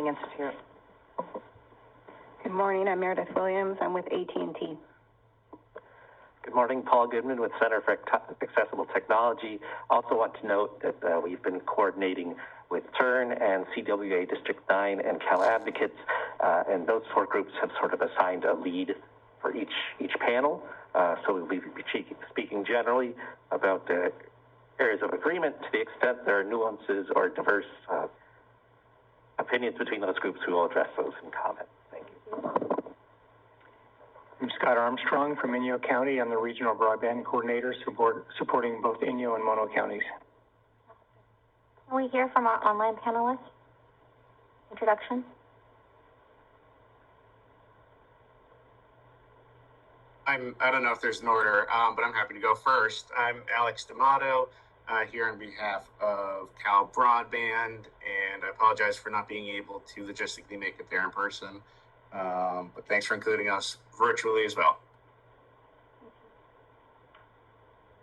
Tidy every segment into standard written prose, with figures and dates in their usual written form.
Planning Institute. Good morning, I'm Meredith Williams. I'm with AT&T. Good morning, Paul Goodman with Center for Accessible Technology. Also want to note that we've been coordinating with TURN and CWA District 9 and Cal Advocates, and those 4 groups have sort of assigned a lead for each panel. So we'll be speaking generally about areas of agreement. To the extent there are nuances or diverse opinions between those groups, we will address those in comment. Thank you. I'm Scott Armstrong from Inyo County. I'm the Regional Broadband Coordinator supporting both Inyo and Mono counties. Can we hear from our online panelists? Introduction. I don't know if there's an order, but I'm happy to go first. I'm Alex D'Amato, here on behalf of Cal Broadband, and I apologize for not being able to logistically make it there in person. But thanks for including us virtually as well.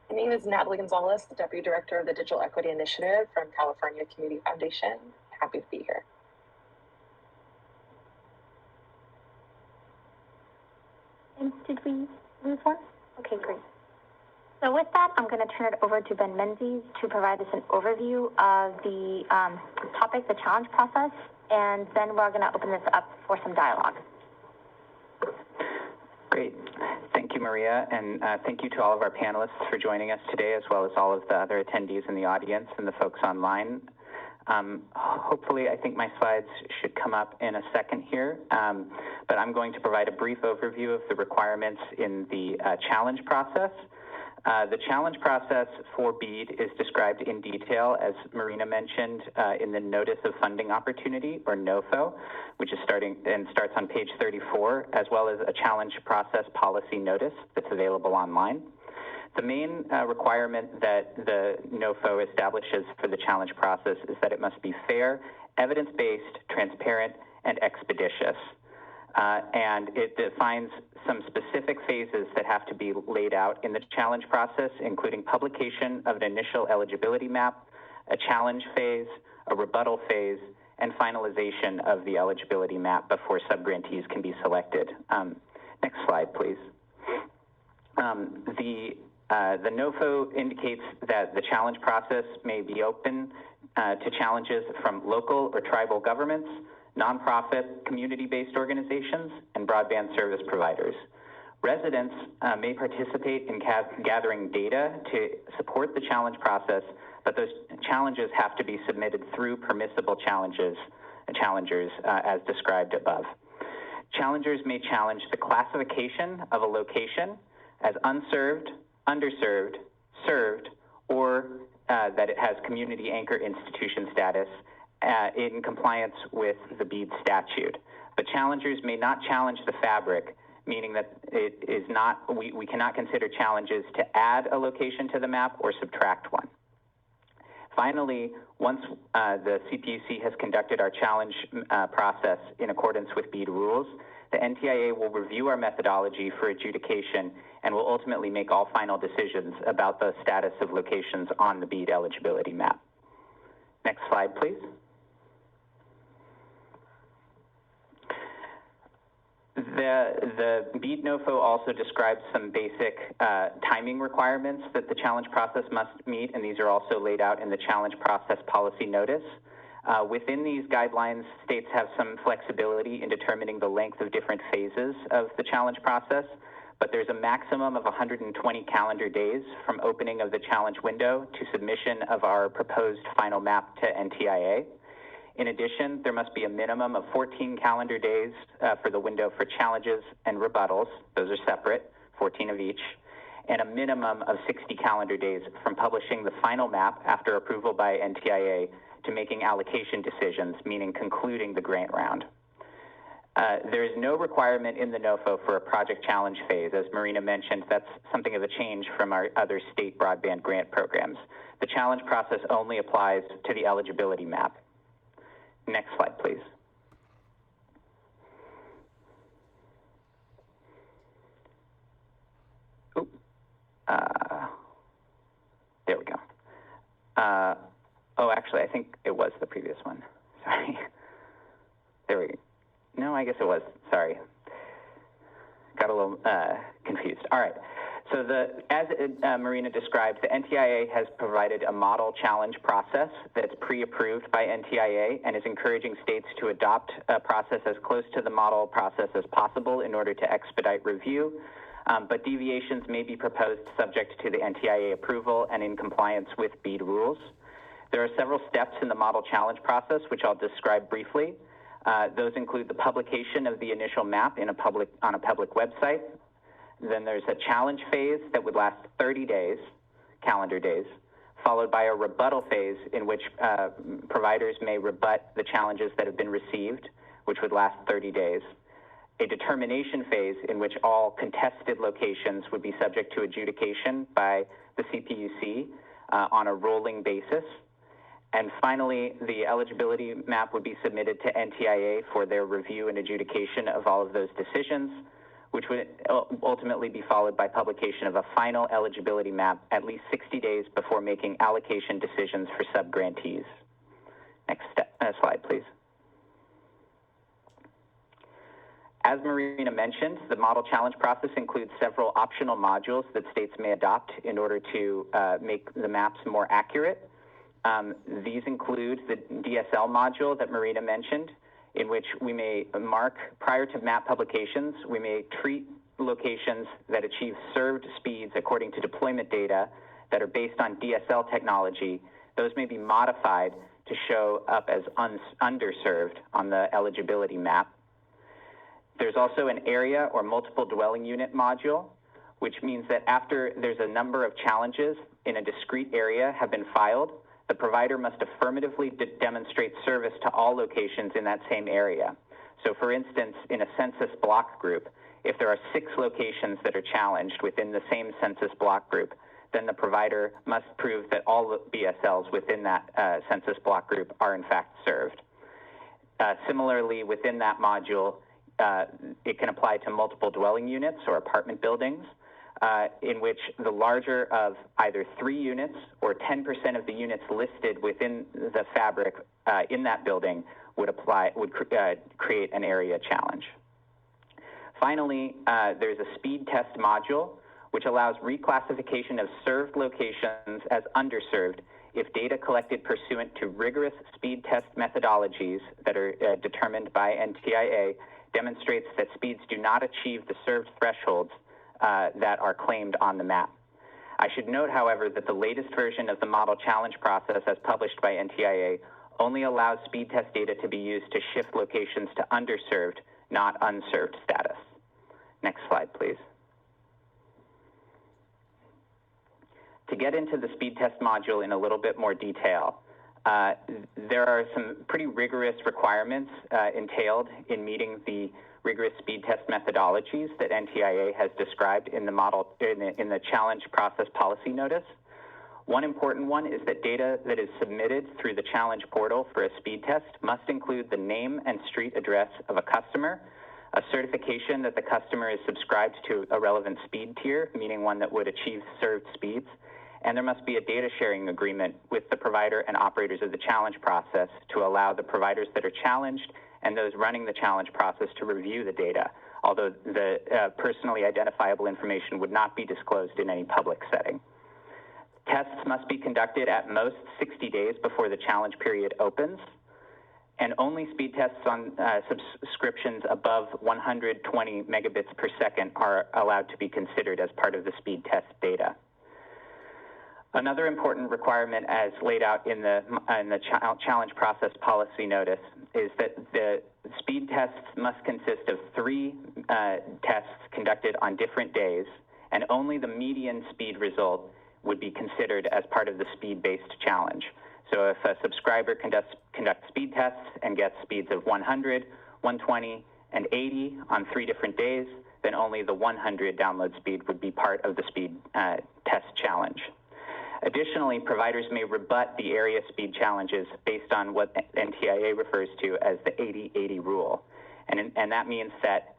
My name is Natalie Gonzalez, the Deputy Director of the Digital Equity Initiative from California Community Foundation. Happy to be here. And did we lose one? Okay, great. So with that, I'm going to turn it over to Ben Menzies to provide us an overview of the topic, the challenge process, and then we're going to open this up for some dialogue. Great. Thank you, Maria, and thank you to all of our panelists for joining us today, as well as all of the other attendees in the audience and the folks online. Hopefully, I think my slides should come up in a second here, but I'm going to provide a brief overview of the requirements in the challenge process. The challenge process for BEAD is described in detail, as Marina mentioned, in the Notice of Funding Opportunity, or NOFO, which is starts on page 34, as well as a challenge process policy notice that's available online. The main requirement that the NOFO establishes for the challenge process is that it must be fair, evidence-based, transparent, and expeditious. And it defines some specific phases that have to be laid out in the challenge process, including publication of an initial eligibility map, a challenge phase, a rebuttal phase, and finalization of the eligibility map before subgrantees can be selected. Next slide, please. The NOFO indicates that the challenge process may be open to challenges from local or tribal governments, nonprofit, community-based organizations, and broadband service providers. Residents may participate in gathering data to support the challenge process, but those challenges have to be submitted through permissible challengers as described above. Challengers may challenge the classification of a location as unserved, underserved, served, or that it has community anchor institution status in compliance with the BEAD statute. But challengers may not challenge the fabric, meaning that it is not, we cannot consider challenges to add a location to the map or subtract one. Finally, once the CPUC has conducted our challenge process in accordance with BEAD rules, the NTIA will review our methodology for adjudication and will ultimately make all final decisions about the status of locations on the BEAD eligibility map. Next slide, please. The BEAD NOFO also describes some basic timing requirements that the challenge process must meet, and these are also laid out in the challenge process policy notice. Within these guidelines, states have some flexibility in determining the length of different phases of the challenge process, but there's a maximum of 120 calendar days from opening of the challenge window to submission of our proposed final map to NTIA. In addition, there must be a minimum of 14 calendar days for the window for challenges and rebuttals. Those are separate, 14 of each, and a minimum of 60 calendar days from publishing the final map after approval by NTIA to making allocation decisions, meaning concluding the grant round. There is no requirement in the NOFO for a project challenge phase. As Marina mentioned, that's something of a change from our other state broadband grant programs. The challenge process only applies to the eligibility map. Next slide, please. There we go. Oh, actually, I think it was the previous one. Sorry. There we go. No, I guess it was. Sorry. Got a little confused. All right. So as Marina described, the NTIA has provided a model challenge process that's pre-approved by NTIA and is encouraging states to adopt a process as close to the model process as possible in order to expedite review. But deviations may be proposed subject to the NTIA approval and in compliance with BEAD rules. There are several steps in the model challenge process, which I'll describe briefly. Those include the publication of the initial map on a public website. Then there's a challenge phase that would last 30 days, calendar days, followed by a rebuttal phase in which providers may rebut the challenges that have been received, which would last 30 days. A determination phase in which all contested locations would be subject to adjudication by the CPUC on a rolling basis. And finally, the eligibility map would be submitted to NTIA for their review and adjudication of all of those decisions, which would ultimately be followed by publication of a final eligibility map at least 60 days before making allocation decisions for subgrantees. Next slide, please. As Marina mentioned, the model challenge process includes several optional modules that states may adopt in order to make the maps more accurate. These include the DSL module that Marina mentioned, in which we may mark, prior to map publications, we may treat locations that achieve served speeds according to deployment data that are based on DSL technology. Those may be modified to show up as underserved on the eligibility map. There's also an area or multiple dwelling unit module, which means that after there's a number of challenges in a discrete area have been filed, the provider must affirmatively demonstrate service to all locations in that same area. So for instance, in a census block group, if there are 6 locations that are challenged within the same census block group, then the provider must prove that all the BSLs within that census block group are in fact served. Similarly, within that module, it can apply to multiple dwelling units or apartment buildings, in which the larger of either 3 units or 10% of the units listed within the fabric in that building would create an area challenge. Finally, there's a speed test module, which allows reclassification of served locations as underserved if data collected pursuant to rigorous speed test methodologies that are determined by NTIA demonstrates that speeds do not achieve the served thresholds that are claimed on the map. I should note, however, that the latest version of the model challenge process as published by NTIA only allows speed test data to be used to shift locations to underserved, not unserved status. Next slide, please. To get into the speed test module in a little bit more detail, there are some pretty rigorous requirements entailed in meeting the rigorous speed test methodologies that NTIA has described in the model in the challenge process policy notice. One important one is that data that is submitted through the challenge portal for a speed test must include the name and street address of a customer, a certification that the customer is subscribed to a relevant speed tier, meaning one that would achieve served speeds, and there must be a data sharing agreement with the provider and operators of the challenge process to allow the providers that are challenged and those running the challenge process to review the data, although the personally identifiable information would not be disclosed in any public setting. Tests must be conducted at most 60 days before the challenge period opens, and only speed tests on subscriptions above 120 megabits per second are allowed to be considered as part of the speed test data. Another important requirement as laid out in the challenge process policy notice is that the speed tests must consist of 3 tests conducted on different days, and only the median speed result would be considered as part of the speed-based challenge. So if a subscriber conducts speed tests and gets speeds of 100, 120, and 80 on 3 different days, then only the 100 download speed would be part of the speed test challenge. Additionally, providers may rebut the area speed challenges based on what NTIA refers to as the 80-80 rule. And that means that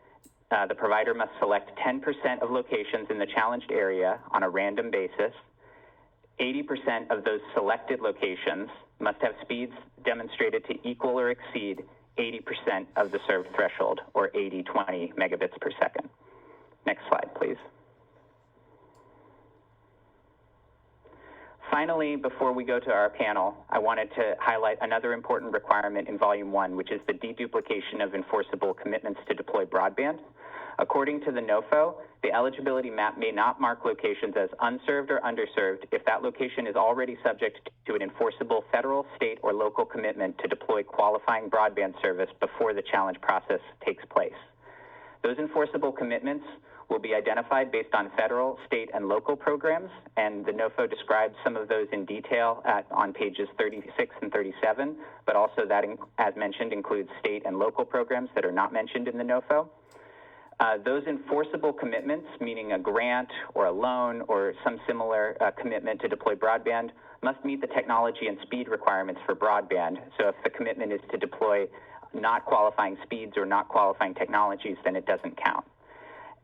the provider must select 10% of locations in the challenged area on a random basis. 80% of those selected locations must have speeds demonstrated to equal or exceed 80% of the served threshold, or 80/20 megabits per second. Next slide, please. Finally, before we go to our panel, I wanted to highlight another important requirement in Volume 1, which is the deduplication of enforceable commitments to deploy broadband. According to the NOFO, the eligibility map may not mark locations as unserved or underserved if that location is already subject to an enforceable federal, state, or local commitment to deploy qualifying broadband service before the challenge process takes place. Those enforceable commitments will be identified based on federal, state, and local programs, and the NOFO describes some of those in detail on pages 36 and 37, but also that, as mentioned, includes state and local programs that are not mentioned in the NOFO. Those enforceable commitments, meaning a grant or a loan or some similar commitment to deploy broadband, must meet the technology and speed requirements for broadband. So if the commitment is to deploy not qualifying speeds or not qualifying technologies, then it doesn't count.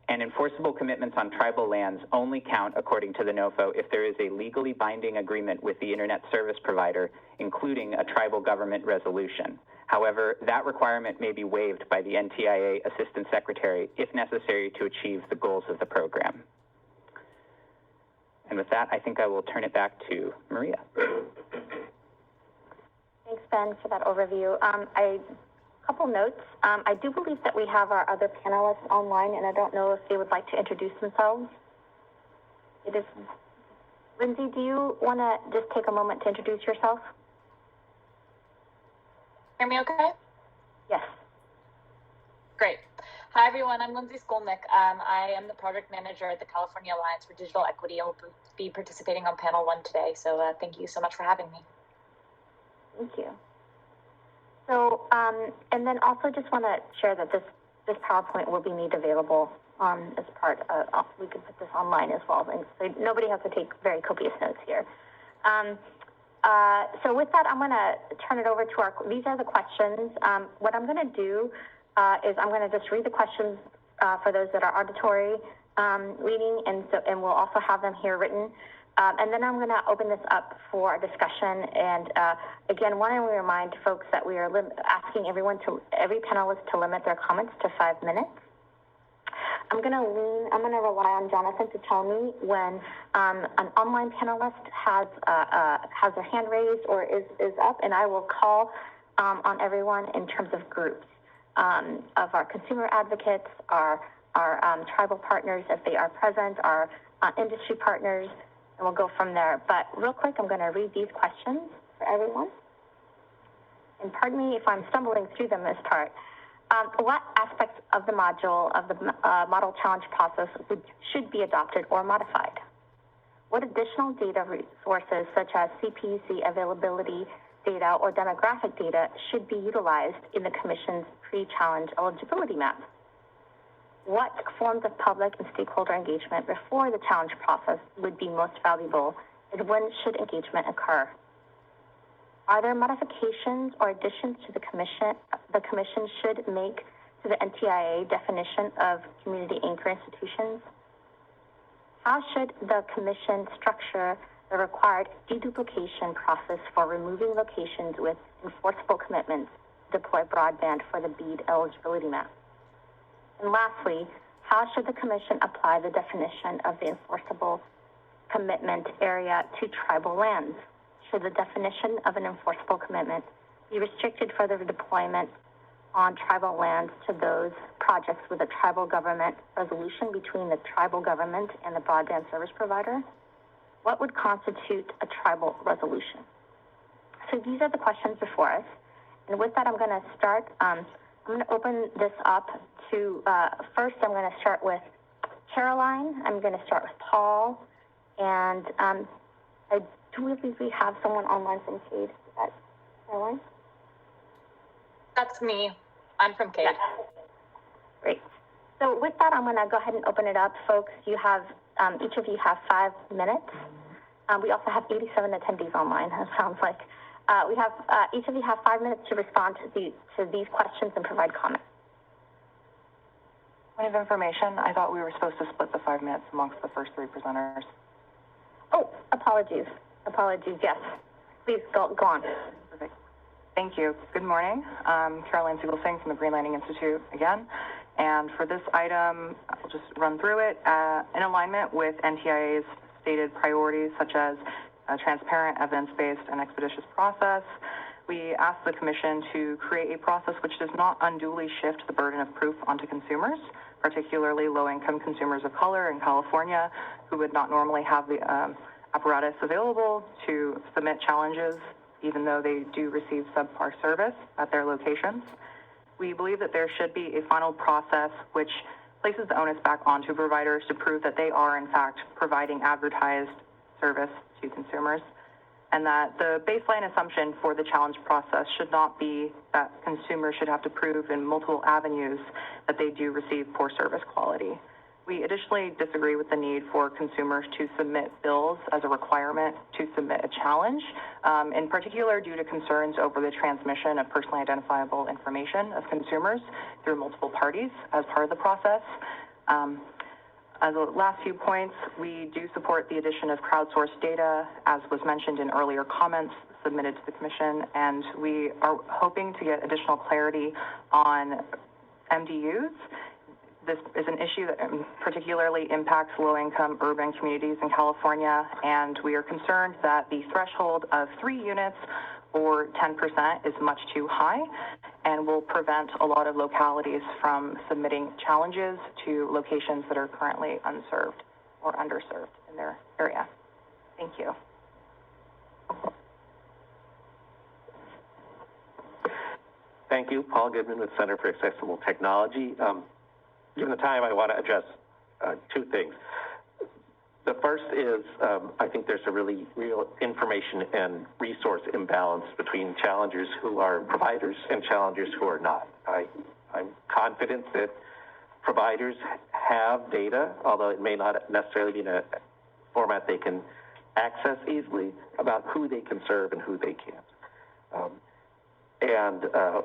And enforceable commitments on tribal lands only count, according to the NOFO, if there is a legally binding agreement with the internet service provider, including a tribal government resolution. However, that requirement may be waived by the NTIA Assistant Secretary if necessary to achieve the goals of the program. And with that, I think I will turn it back to Maria. Thanks, Ben, for that overview. Couple notes. I do believe that we have our other panelists online, and I don't know if they would like to introduce themselves. It is, Lindsay, do you want to just take a moment to introduce yourself? Hear me okay? Yes. Great. Hi, everyone. I'm Lindsay Skolnick. I am the project manager at the California Alliance for Digital Equity and will be participating on panel 1 today. So thank you so much for having me. Thank you. So, and then also just want to share that this PowerPoint will be made available as part of, we could put this online as well, and so nobody has to take very copious notes here. So with that, I'm going to turn it over to these are the questions. What I'm going to do is I'm going to just read the questions for those that are auditory reading, and we'll also have them here written. And then I'm going to open this up for a discussion. And again, want to remind folks that we are asking every panelist to limit their comments to 5 minutes. I'm going to rely on Jonathan to tell me when an online panelist has their hand raised or is up, and I will call on everyone in terms of groups of our consumer advocates, our tribal partners if they are present, our industry partners, and we'll go from there. But real quick, I'm going to read these questions for everyone. And pardon me if I'm stumbling through them this part. What aspects of the module of the model challenge process should be adopted or modified? What additional data resources such as CPUC availability data or demographic data should be utilized in the Commission's pre-challenge eligibility map? What forms of public and stakeholder engagement before the challenge process would be most valuable, and when should engagement occur? Are there modifications or additions to the Commission should make to the NTIA definition of community anchor institutions? How should the Commission structure the required deduplication process for removing locations with enforceable commitments to deploy broadband for the BEAD eligibility map? And lastly, how should the Commission apply the definition of the enforceable commitment area to tribal lands? Should the definition of an enforceable commitment be restricted for the deployment on tribal lands to those projects with a tribal government resolution between the tribal government and the broadband service provider? What would constitute a tribal resolution? So these are the questions before us. And with that, I'm going to start. I'm going to open this up to, first I'm going to start with Caroline. I'm going to start with Paul. And I do believe we have someone online from CADE. Is that Caroline? That's me. I'm from CADE. Yes. Great. So with that, I'm going to go ahead and open it up. Folks, you have, each of you have 5 minutes. We also have 87 attendees online, it sounds like. We have, each of you have 5 minutes to respond to these questions and provide comments. Point of information, I thought we were supposed to split the 5 minutes amongst the first 3 presenters. Oh, apologies. Apologies, yes. Please go on. Perfect. Thank you. Good morning. Caroline Siegel-Singh from the Green Landing Institute again. And for this item, I'll just run through it. In alignment with NTIA's stated priorities, such as a transparent, evidence-based, and expeditious process, we ask the Commission to create a process which does not unduly shift the burden of proof onto consumers, particularly low-income consumers of color in California who would not normally have the apparatus available to submit challenges, even though they do receive subpar service at their locations. We believe that there should be a final process which places the onus back onto providers to prove that they are, in fact, providing advertised service to consumers, and that the baseline assumption for the challenge process should not be that consumers should have to prove in multiple avenues that they do receive poor service quality. We additionally disagree with the need for consumers to submit bills as a requirement to submit a challenge, in particular due to concerns over the transmission of personally identifiable information of consumers through multiple parties as part of the process. As the last few points, we do support the addition of crowdsourced data, as was mentioned in earlier comments submitted to the Commission, and we are hoping to get additional clarity on MDUs. This is an issue that particularly impacts low-income urban communities in California, and we are concerned that the threshold of 3 units or 10% is much too high and will prevent a lot of localities from submitting challenges to locations that are currently unserved or underserved in their area. Thank you. Thank you. Paul Goodman with Center for Accessible Technology. Given the time, I want to address 2 things. The first is I think there's a really real information and resource imbalance between challengers who are providers and challengers who are not. I'm confident that providers have data, although it may not necessarily be in a format they can access easily, about who they can serve and who they can't.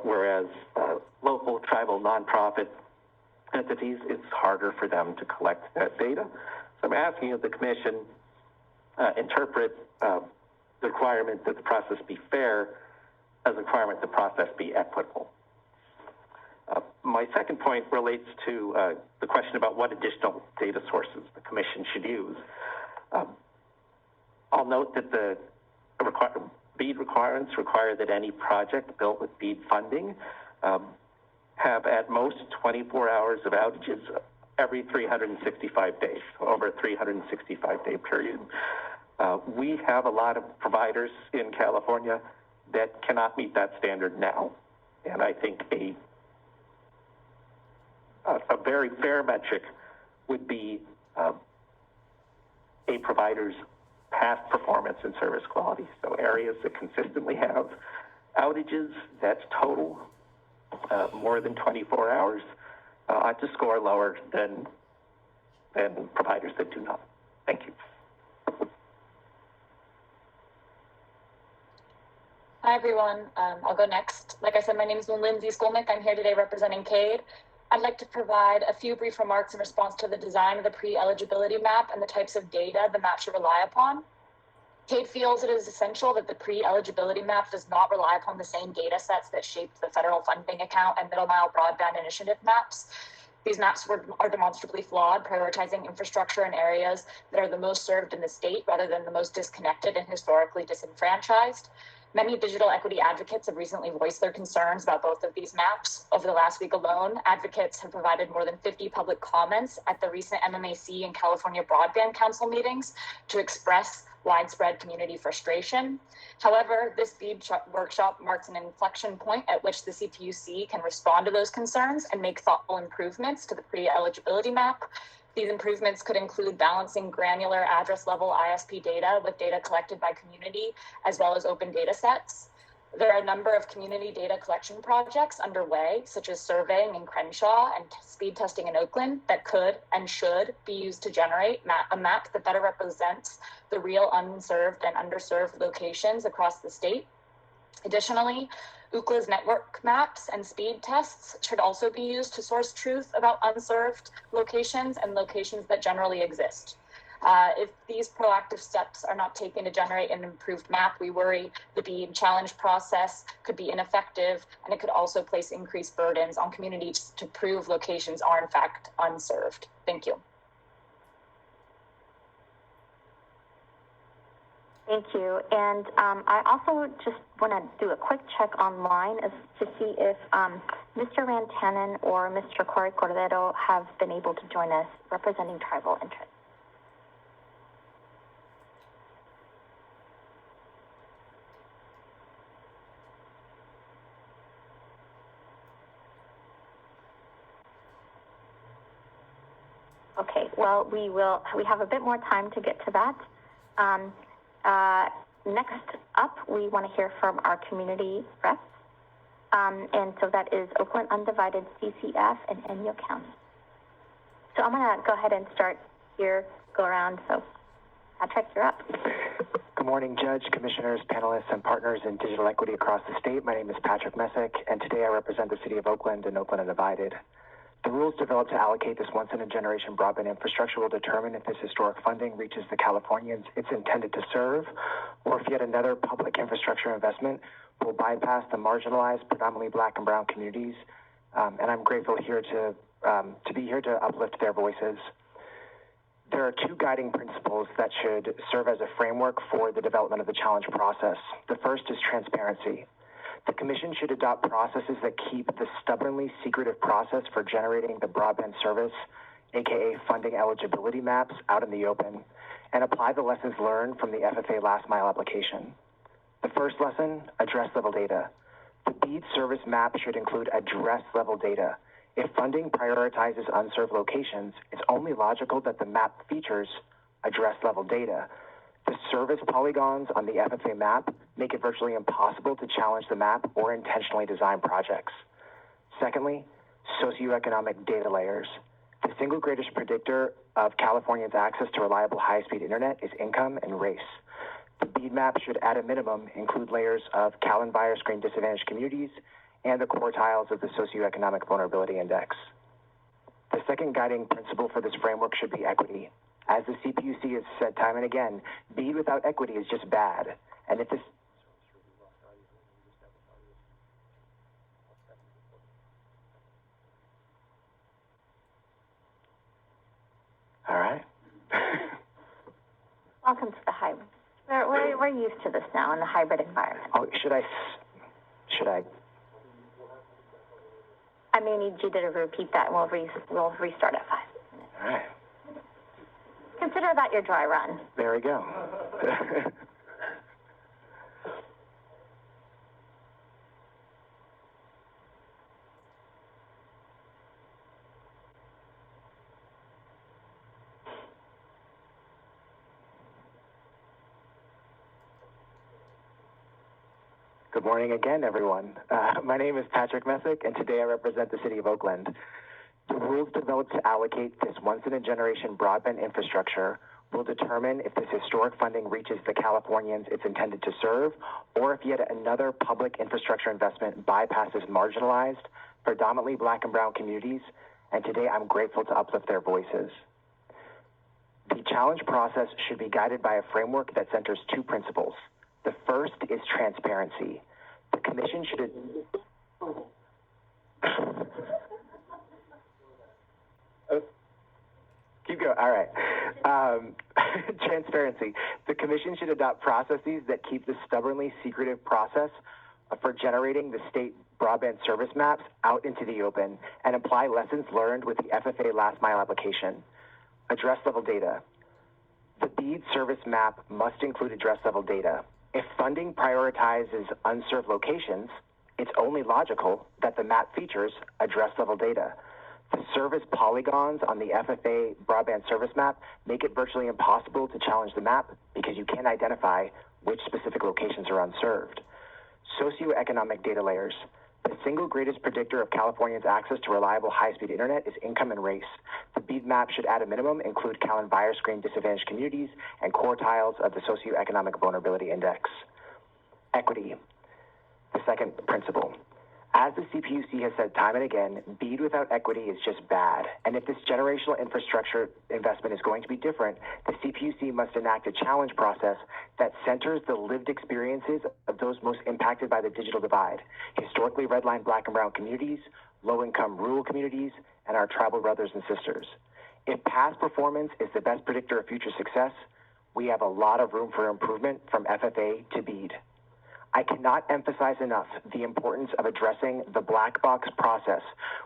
Whereas local, tribal, nonprofit entities, it's harder for them to collect that data. So I'm asking that the Commission interpret the requirement that the process be fair as a requirement that the process be equitable. My second point relates to the question about what additional data sources the Commission should use. I'll note that the BEAD requirements require that any project built with BEAD funding have at most 24 hours of outages every 365 days, over a 365-day period. We have a lot of providers in California that cannot meet that standard now. And I think a very fair metric would be a provider's past performance and service quality. So areas that consistently have outages that total more than 24 hours ought to score lower than providers that do not. Thank you. Hi, everyone. I'll go next. Like I said, my name is Lindsay Skolnick. I'm here today representing CADE. I'd like to provide a few brief remarks in response to the design of the pre-eligibility map and the types of data the map should rely upon. CADE feels it is essential that the pre-eligibility map does not rely upon the same data sets that shaped the federal funding account and middle mile broadband initiative maps. These maps are demonstrably flawed, prioritizing infrastructure in areas that are the most served in the state rather than the most disconnected and historically disenfranchised. Many digital equity advocates have recently voiced their concerns about both of these maps. Over the last week alone, advocates have provided more than 50 public comments at the recent MMAC and California Broadband Council meetings to express widespread community frustration. However, this BEAD workshop marks an inflection point at which the CPUC can respond to those concerns and make thoughtful improvements to the pre-eligibility map. These improvements could include balancing granular address-level ISP data with data collected by community, as well as open data sets. There are a number of community data collection projects underway, such as surveying in Crenshaw and speed testing in Oakland, that could and should be used to generate a map that better represents the real unserved and underserved locations across the state. Additionally, Ookla's network maps and speed tests should also be used to source truth about unserved locations and locations that generally exist. If these proactive steps are not taken to generate an improved map, we worry the BEAD challenge process could be ineffective, and it could also place increased burdens on communities to prove locations are in fact unserved. Thank you. Thank you. And I also just want to do a quick check online as to see if Mr. Rantanen or Mr. Corey Cordero have been able to join us representing tribal interests. Okay, well, we have a bit more time to get to that. Next up, we want to hear from our community reps. And so that is Oakland Undivided, CCF, and Inyo County. So I'm going to go ahead and start here, go around. So Patrick, you're up. Good morning, Judge, Commissioners, panelists, and partners in digital equity across the state. My name is Patrick Messick, and today I represent the City of Oakland and Oakland Undivided. The rules developed to allocate this once-in-a-generation broadband infrastructure will determine if this historic funding reaches the Californians it's intended to serve, or if yet another public infrastructure investment will bypass the marginalized, predominantly Black and Brown communities. And I'm grateful here to be here to uplift their voices. There are two guiding principles that should serve as a framework for the development of the challenge process. The first is transparency. The Commission should adopt processes that keep the stubbornly secretive process for generating the broadband service, aka funding eligibility maps, out in the open, and apply the lessons learned from the FFA last mile application. The first lesson, address level data. The BEAD service map should include address level data. If funding prioritizes unserved locations, it's only logical that the map features address level data. The service polygons on the FFA map make it virtually impossible to challenge the map or intentionally design projects. Secondly, socioeconomic data layers. The single greatest predictor of Californians' access to reliable high-speed internet is income and race. The BEAD map should, at a minimum, include layers of Cal and Virus screen disadvantaged communities and the quartiles of the socioeconomic vulnerability index. The second guiding principle for this framework should be equity. As the CPUC has said time and again, BEAD without equity is just bad. And if this... All right. Welcome to the hybrid. We're used to this now in the hybrid environment. Oh, should I? I may need you to repeat that, and we'll restart at 5 minutes. All right. Consider that your dry run. There we go. Good morning again, everyone. My name is Patrick Messick, and today I represent the City of Oakland. The rules developed to allocate this once-in-a-generation broadband infrastructure will determine if this historic funding reaches the Californians it's intended to serve, or if yet another public infrastructure investment bypasses marginalized, predominantly Black and Brown communities, and today I'm grateful to uplift their voices. The challenge process should be guided by a framework that centers two principles. The first is transparency. The Commission should... Keep going. All right. Transparency. The Commission should adopt processes that keep the stubbornly secretive process for generating the state broadband service maps out into the open and apply lessons learned with the FFA last mile application. Address level data. The BEAD service map must include address level data. If funding prioritizes unserved locations, it's only logical that the map features address level data. The service polygons on the FFA broadband service map make it virtually impossible to challenge the map because you can't identify which specific locations are unserved. Socioeconomic data layers. The single greatest predictor of Californians' access to reliable high-speed internet is income and race. The BEAD map should, at a minimum, include Cal and Virus screen disadvantaged communities and quartiles of the socioeconomic vulnerability index. Equity. The second principle. As the CPUC has said time and again, BEAD without equity is just bad. And if this generational infrastructure investment is going to be different, the CPUC must enact a challenge process that centers the lived experiences of those most impacted by the digital divide, historically redlined Black and brown communities, low-income rural communities, and our tribal brothers and sisters. If past performance is the best predictor of future success, we have a lot of room for improvement from FFA to BEAD. I cannot emphasize enough the importance of addressing the black box process,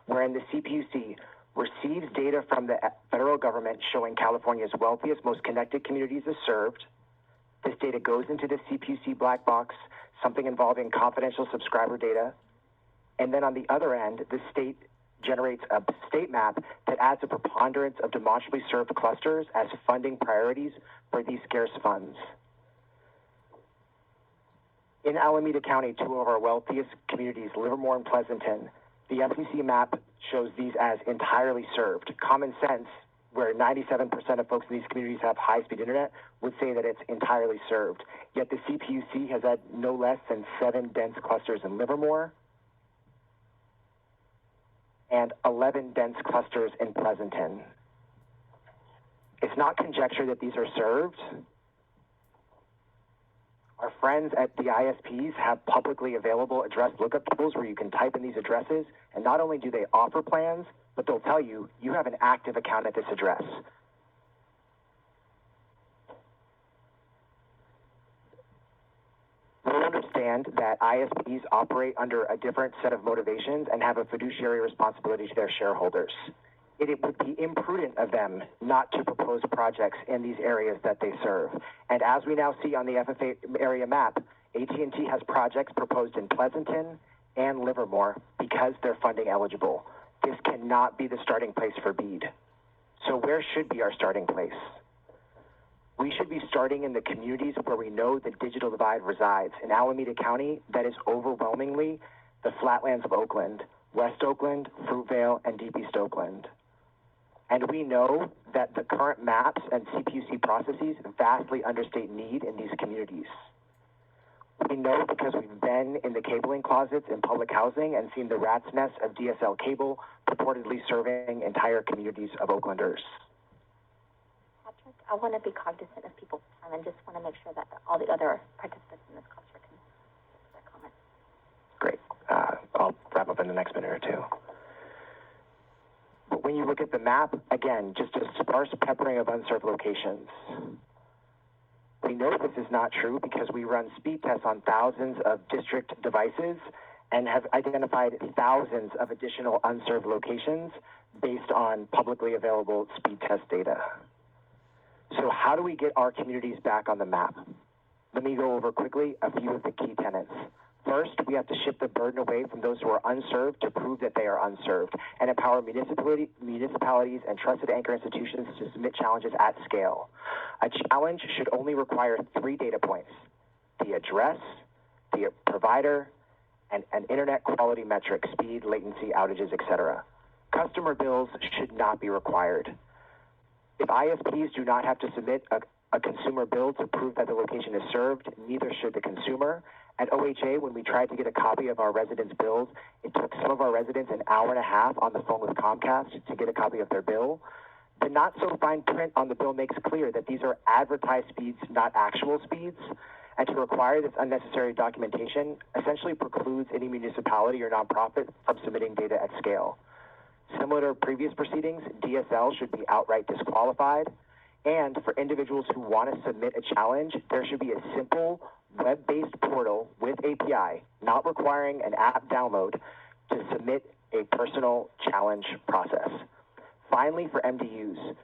wherein the CPUC receives data from the federal government showing California's wealthiest, most connected communities as served. This data goes into the CPUC black box, something involving confidential subscriber data. And then on the other end, the state generates a state map that adds a preponderance of demonstrably served clusters as funding priorities for these scarce funds. In Alameda County, two of our wealthiest communities, Livermore and Pleasanton, the FCC map shows these as entirely served. Common sense, where 97% of folks in these communities have high-speed internet, would say that it's entirely served. Yet the CPUC has had no less than 7 dense clusters in Livermore and 11 dense clusters in Pleasanton. It's not conjecture that these are served. Our friends at the ISPs have publicly available address lookup tools where you can type in these addresses, and not only do they offer plans, but they'll tell you, you have an active account at this address. We understand that ISPs operate under a different set of motivations and have a fiduciary responsibility to their shareholders. It would be imprudent of them not to propose projects in these areas that they serve. And as we now see on the FFA area map, AT&T has projects proposed in Pleasanton and Livermore because they're funding eligible. This cannot be the starting place for BEAD. So where should be our starting place? We should be starting in the communities where we know the digital divide resides. In Alameda County, that is overwhelmingly the flatlands of Oakland, West Oakland, Fruitvale, and Deep East Oakland. And we know that the current maps and CPUC processes vastly understate need in these communities. We know because we've been in the cabling closets in public housing and seen the rat's nest of DSL cable purportedly serving entire communities of Oaklanders. Patrick, I want to be cognizant of people's time and just want to make sure that all the other participants in this cluster can make their comments. Great. I'll wrap up in the next minute or two. But when you look at the map, again, just a sparse peppering of unserved locations. We know this is not true because we run speed tests on thousands of district devices and have identified thousands of additional unserved locations based on publicly available speed test data. So how do we get our communities back on the map? Let me go over quickly a few of the key tenets. First, we have to shift the burden away from those who are unserved to prove that they are unserved and empower municipalities and trusted anchor institutions to submit challenges at scale. A challenge should only require 3 data points: the address, the provider, and an internet quality metric, speed, latency, outages, etc. Customer bills should not be required. If ISPs do not have to submit a consumer bill to prove that the location is served, neither should the consumer. At OHA, when we tried to get a copy of our residents' bills, it took some of our residents an hour and a half on the phone with Comcast to get a copy of their bill. The not-so-fine print on the bill makes clear that these are advertised speeds, not actual speeds, and to require this unnecessary documentation essentially precludes any municipality or nonprofit from submitting data at scale. Similar to previous proceedings, DSL should be outright disqualified, and for individuals who want to submit a challenge, there should be a simple web-based portal with API, not requiring an app download, to submit a personal challenge process. Finally, for MDUs,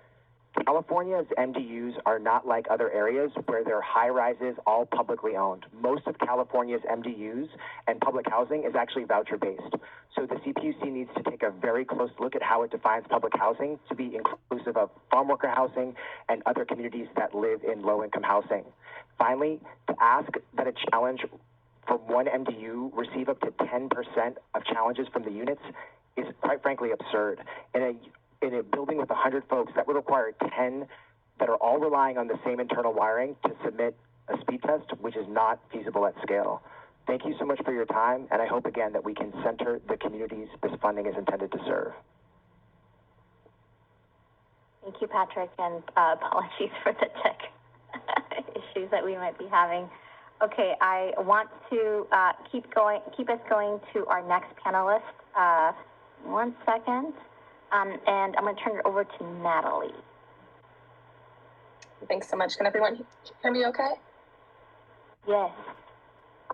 California's MDUs are not like other areas where they're high-rises, all publicly owned. Most of California's MDUs and public housing is actually voucher-based. So the CPUC needs to take a very close look at how it defines public housing to be inclusive of farm worker housing and other communities that live in low-income housing. Finally, to ask that a challenge from one MDU receive up to 10% of challenges from the units is quite frankly absurd. In a building with 100 folks, that would require 10 that are all relying on the same internal wiring to submit a speed test, which is not feasible at scale. Thank you so much for your time, and I hope again that we can center the communities this funding is intended to serve. Thank you, Patrick, and apologies for the tech issues that we might be having. Okay, I want to keep us going to our next panelist. 1 second, and I'm going to turn it over to Natalie. Thanks so much. Can everyone hear me okay? Yes.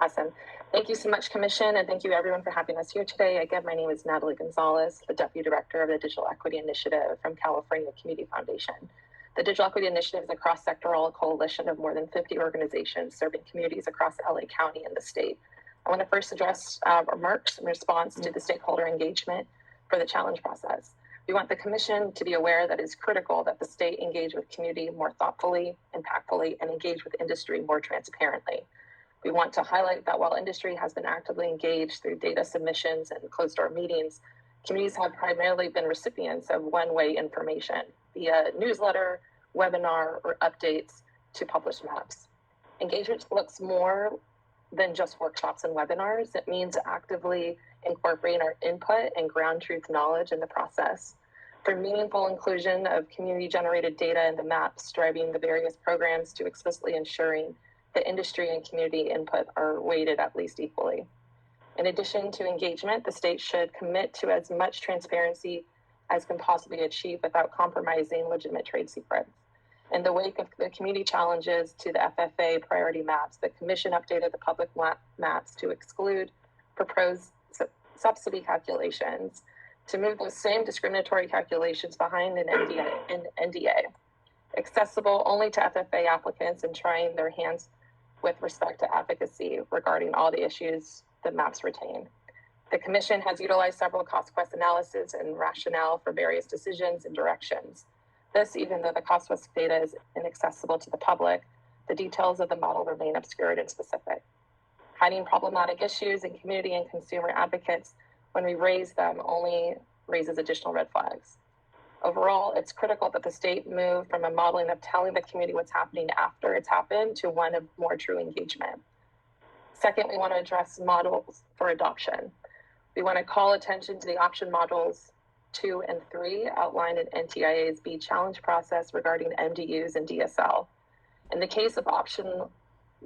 Awesome. Thank you so much, Commission, and thank you everyone for having us here today. Again, my name is Natalie Gonzalez, the Deputy Director of the Digital Equity Initiative from California Community Foundation. The Digital Equity Initiative is a cross-sectoral coalition of more than 50 organizations serving communities across LA County and the state. I want to first address remarks in response to the stakeholder engagement for the challenge process. We want the Commission to be aware that it is critical that the state engage with community more thoughtfully, impactfully, and engage with industry more transparently. We want to highlight that while industry has been actively engaged through data submissions and closed-door meetings, communities have primarily been recipients of one-way information via newsletter, webinar, or updates to published maps. Engagement looks more than just workshops and webinars. It means actively incorporating our input and ground truth knowledge in the process. For meaningful inclusion of community-generated data in the maps, driving the various programs to explicitly ensuring that industry and community input are weighted at least equally. In addition to engagement, the state should commit to as much transparency as can possibly achieve without compromising legitimate trade secrets. In the wake of the community challenges to the FFA priority maps, the Commission updated the public maps to exclude proposed subsidy calculations to move those same discriminatory calculations behind an NDA, accessible only to FFA applicants and trying their hands with respect to advocacy regarding all the issues the maps retain. The Commission has utilized several cost-quest analysis and rationale for various decisions and directions. This, even though the cost-quest data is inaccessible to the public, the details of the model remain obscured and specific. Hiding problematic issues in community and consumer advocates when we raise them only raises additional red flags. Overall, it's critical that the state move from a modeling of telling the community what's happening after it's happened to one of more true engagement. Second, we want to address models for adoption. We want to call attention to the option models 2 and 3 outlined in NTIA's BEAD challenge process regarding MDUs and DSL. In the case of option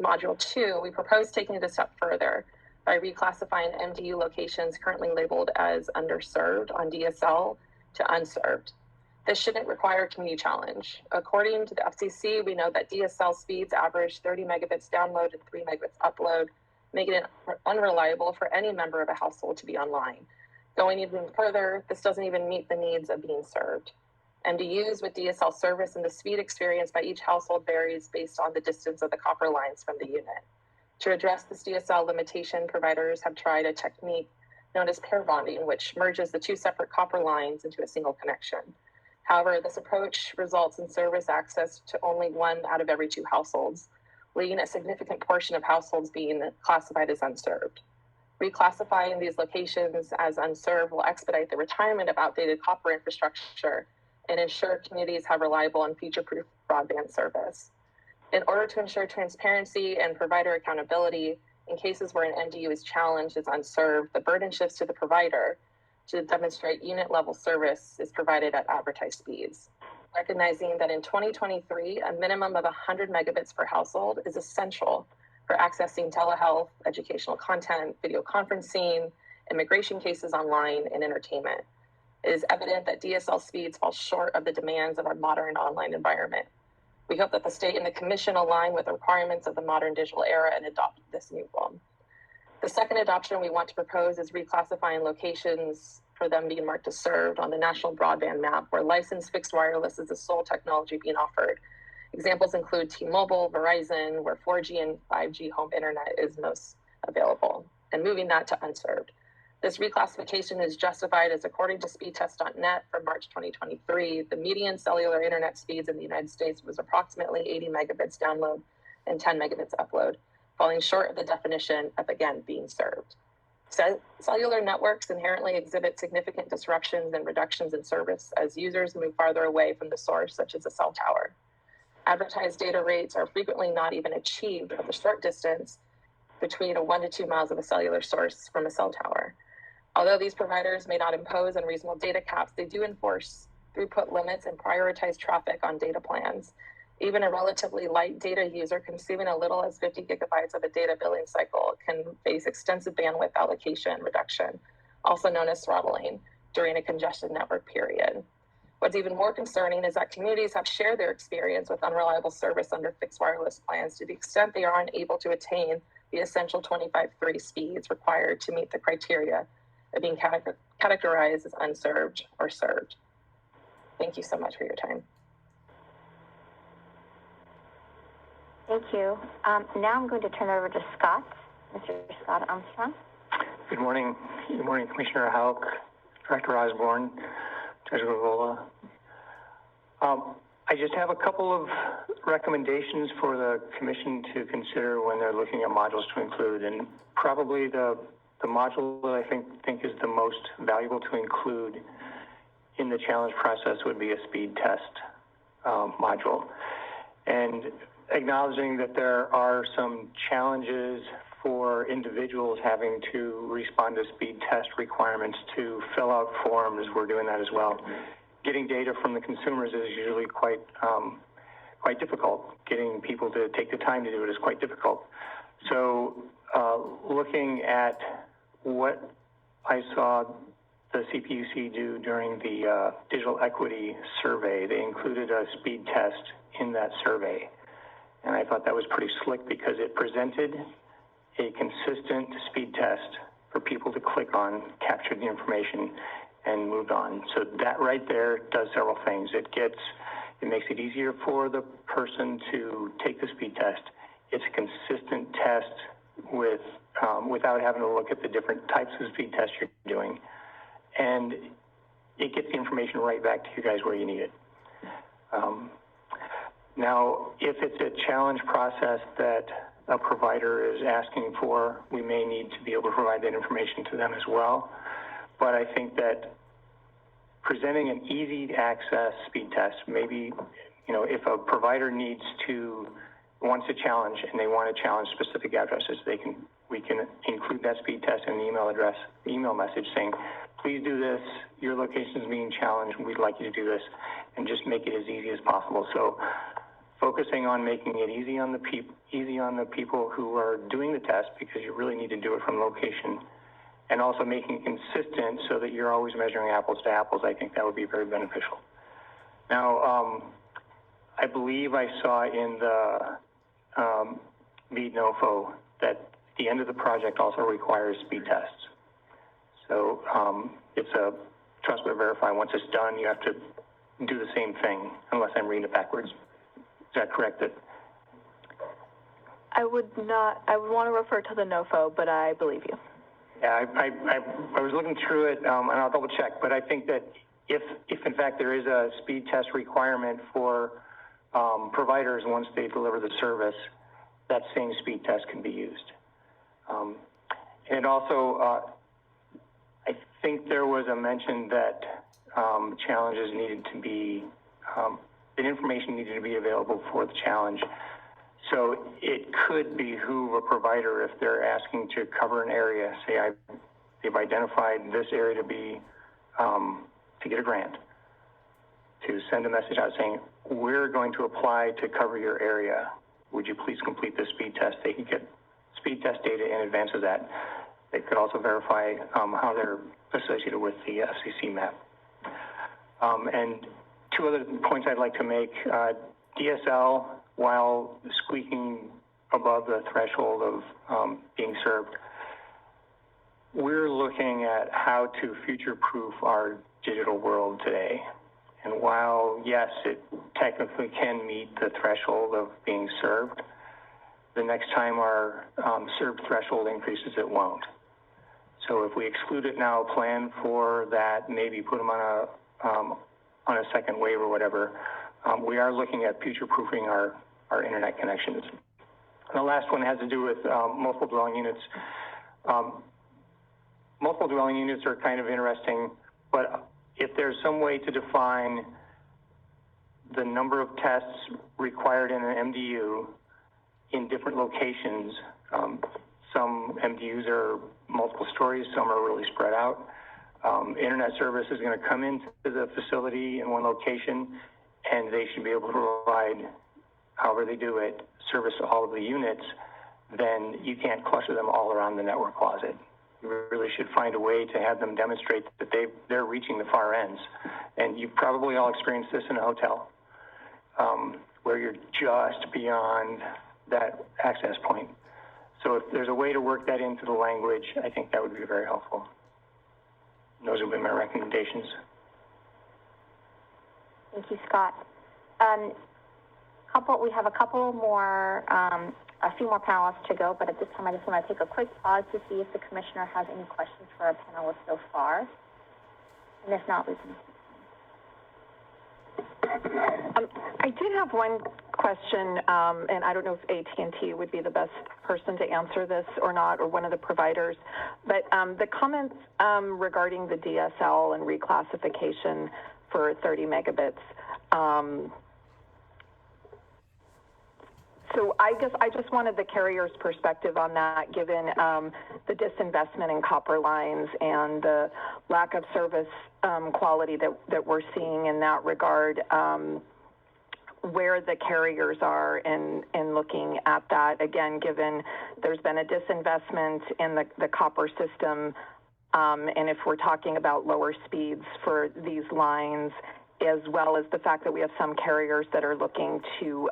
module 2, we propose taking it a step further by reclassifying MDU locations currently labeled as underserved on DSL to unserved. This shouldn't require a community challenge. According to the FCC, we know that DSL speeds average 30 megabits download and 3 megabits upload, making it unreliable for any member of a household to be online. Going even further, this doesn't even meet the needs of being served. MDUs with DSL service and the speed experienced by each household varies based on the distance of the copper lines from the unit. To address this DSL limitation, providers have tried a technique known as pair bonding, which merges the 2 separate copper lines into a single connection. However, this approach results in service access to only 1 out of every 2 households, leaving a significant portion of households being classified as unserved. Reclassifying these locations as unserved will expedite the retirement of outdated copper infrastructure and ensure communities have reliable and future-proof broadband service. In order to ensure transparency and provider accountability, in cases where an MDU is challenged as unserved, the burden shifts to the provider to demonstrate unit-level service is provided at advertised speeds. Recognizing that in 2023, a minimum of 100 megabits per household is essential for accessing telehealth, educational content, video conferencing, immigration cases online, and entertainment. It is evident that DSL speeds fall short of the demands of our modern online environment. We hope that the state and the Commission align with the requirements of the modern digital era and adopt this new form. The second adoption we want to propose is reclassifying locations for them being marked as served on the national broadband map, where licensed fixed wireless is the sole technology being offered. Examples include T-Mobile, Verizon, where 4G and 5G home internet is most available, and moving that to unserved. This reclassification is justified as according to speedtest.net from March 2023, the median cellular internet speeds in the United States was approximately 80 megabits download and 10 megabits upload, falling short of the definition of, again, being served. Cellular networks inherently exhibit significant disruptions and reductions in service as users move farther away from the source, such as a cell tower. Advertised data rates are frequently not even achieved at the short distance between 1 to 2 miles of a cellular source from a cell tower. Although these providers may not impose unreasonable data caps, they do enforce throughput limits and prioritize traffic on data plans. Even a relatively light data user consuming as little as 50 gigabytes of a data billing cycle can face extensive bandwidth allocation reduction, also known as throttling, during a congested network period. What's even more concerning is that communities have shared their experience with unreliable service under fixed wireless plans to the extent they are unable to attain the essential 25/3 speeds required to meet the criteria of being categorized as unserved or served. Thank you so much for your time. Thank you. Now I'm going to turn it over to Scott, Mr. Scott Armstrong. Good morning. Good morning, Commissioner Hauk, Director Osborne, Judge Rivola. I just have a couple of recommendations for the Commission to consider when they're looking at modules to include, and probably the module that I think is the most valuable to include in the challenge process would be a speed test module. And acknowledging that there are some challenges for individuals having to respond to speed test requirements to fill out forms, we're doing that as well. Getting data from the consumers is usually quite difficult. Getting people to take the time to do it is quite difficult. So looking at what I saw the CPUC do during the digital equity survey, they included a speed test in that survey. And I thought that was pretty slick because it presented a consistent speed test for people to click on, captured the information, and moved on. So that right there does several things. It makes it easier for the person to take the speed test. It's a consistent test without having to look at the different types of speed tests you're doing. And it gets the information right back to you guys where you need it. Now, if it's a challenge process that a provider is asking for, we may need to be able to provide that information to them as well. But I think that presenting an easy access speed test, maybe, if a provider wants to challenge and they want to challenge specific addresses, we can include that speed test in an email message saying, please do this, your location is being challenged, we'd like you to do this, and just make it as easy as possible. So focusing on making it easy on the people who are doing the test, because you really need to do it from location, and also making it consistent so that you're always measuring apples to apples. I think that would be very beneficial. Now, I believe I saw in the BEAD NOFO that the end of the project also requires speed tests. So it's a trust but verify. Once it's done, you have to do the same thing, unless I'm reading it backwards. Is that correct? I would want to refer to the NOFO, but I believe you. Yeah, I was looking through it, and I'll double check, but I think that if in fact there is a speed test requirement for providers once they deliver the service, that same speed test can be used. And also, I think there was a mention that challenges needed to be, that information needed to be available for the challenge. So it could behoove a provider, if they're asking to cover an area, say they've identified this area to be, to get a grant, to send a message out saying, we're going to apply to cover your area. Would you please complete the speed test? They can get speed test data in advance of that. They could also verify how they're associated with the FCC map. And two other points I'd like to make. DSL, while squeaking above the threshold of being served, we're looking at how to future-proof our digital world today. And while, yes, it technically can meet the threshold of being served, the next time our served threshold increases, it won't. So if we exclude it now, plan for that, maybe put them on a second wave or whatever, we are looking at future-proofing our internet connections. And the last one has to do with multiple dwelling units. Multiple dwelling units are kind of interesting, but if there's some way to define the number of tests required in an MDU in different locations, Some MDUs are multiple stories, some are really spread out. Internet service is going to come into the facility in one location, and they should be able to provide, however they do it, service to all of the units. Then you can't cluster them all around the network closet. You really should find a way to have them demonstrate that they're reaching the far ends. And you've probably all experienced this in a hotel, where you're just beyond that access point. So if there's a way to work that into the language, I think that would be very helpful. Those have been my recommendations. Thank you, Scott. We have a few more panelists to go, but at this time I just want to take a quick pause to see if the commissioner has any questions for our panelists so far. And if not, we can. I did have one question, and I don't know if AT&T would be the best person to answer this or not, or one of the providers, but the comments regarding the DSL and reclassification for 30 megabits. So I guess I just wanted the carrier's perspective on that, given the disinvestment in copper lines and the lack of service quality that we're seeing in that regard, where the carriers are in looking at that. Again, given there's been a disinvestment in the copper system, and if we're talking about lower speeds for these lines, as well as the fact that we have some carriers that are looking to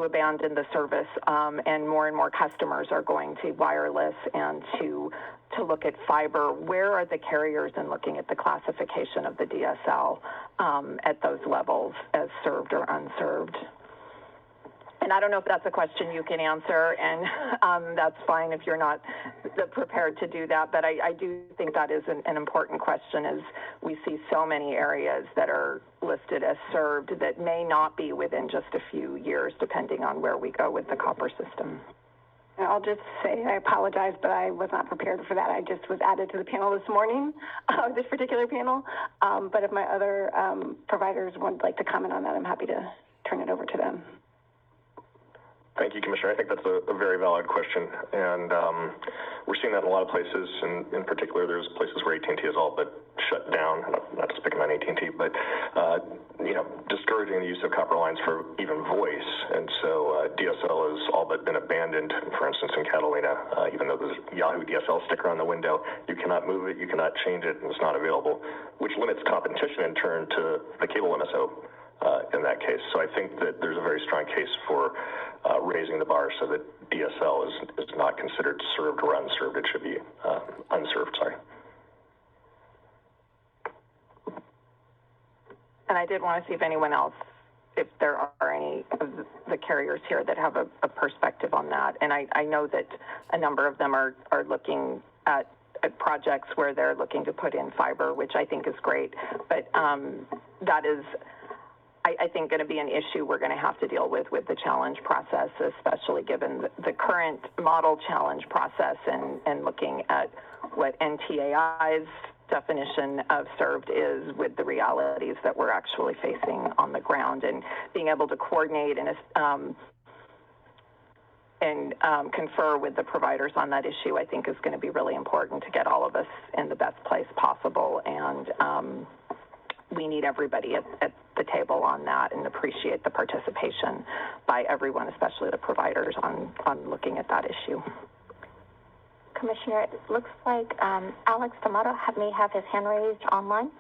abandon the service, and more customers are going to wireless and to look at fiber. Where are the carriers in looking at the classification of the DSL at those levels as served or unserved? And I don't know if that's a question you can answer, and that's fine if you're not prepared to do that, but I do think that is an important question, as we see so many areas that are listed as served that may not be within just a few years, depending on where we go with the copper system. And I'll just say, I apologize, but I was not prepared for that. I just was added to the panel this morning, this particular panel. But if my other providers would like to comment on that, I'm happy to turn it over to them. Thank you, Commissioner. I think that's a very valid question, and we're seeing that in a lot of places. And in particular, there's places where AT&T is all but shut down. Not just picking on AT&T, but discouraging the use of copper lines for even voice. And so DSL has all but been abandoned. For instance, in Catalina, even though there's a Yahoo DSL sticker on the window, you cannot move it, you cannot change it, and it's not available, which limits competition in turn to the cable MSO in that case. So I think that there's a very strong case for raising the bar so that DSL is not considered served or unserved. It should be unserved, sorry. And I did want to see if anyone else, if there are any of the carriers here that have a perspective on that. And I know that a number of them are looking at projects where they're looking to put in fiber, which I think is great. But that is, I think, going to be an issue we're going to have to deal with the challenge process, especially given the current model challenge process and looking at what NTAI's definition of served is with the realities that we're actually facing on the ground, and being able to coordinate and confer with the providers on that issue, I think, is going to be really important to get all of us in the best place possible. And we need everybody at the table on that, and appreciate the participation by everyone, especially the providers, on looking at that issue. Commissioner, it looks like Alex D'Amato may have his hand raised online.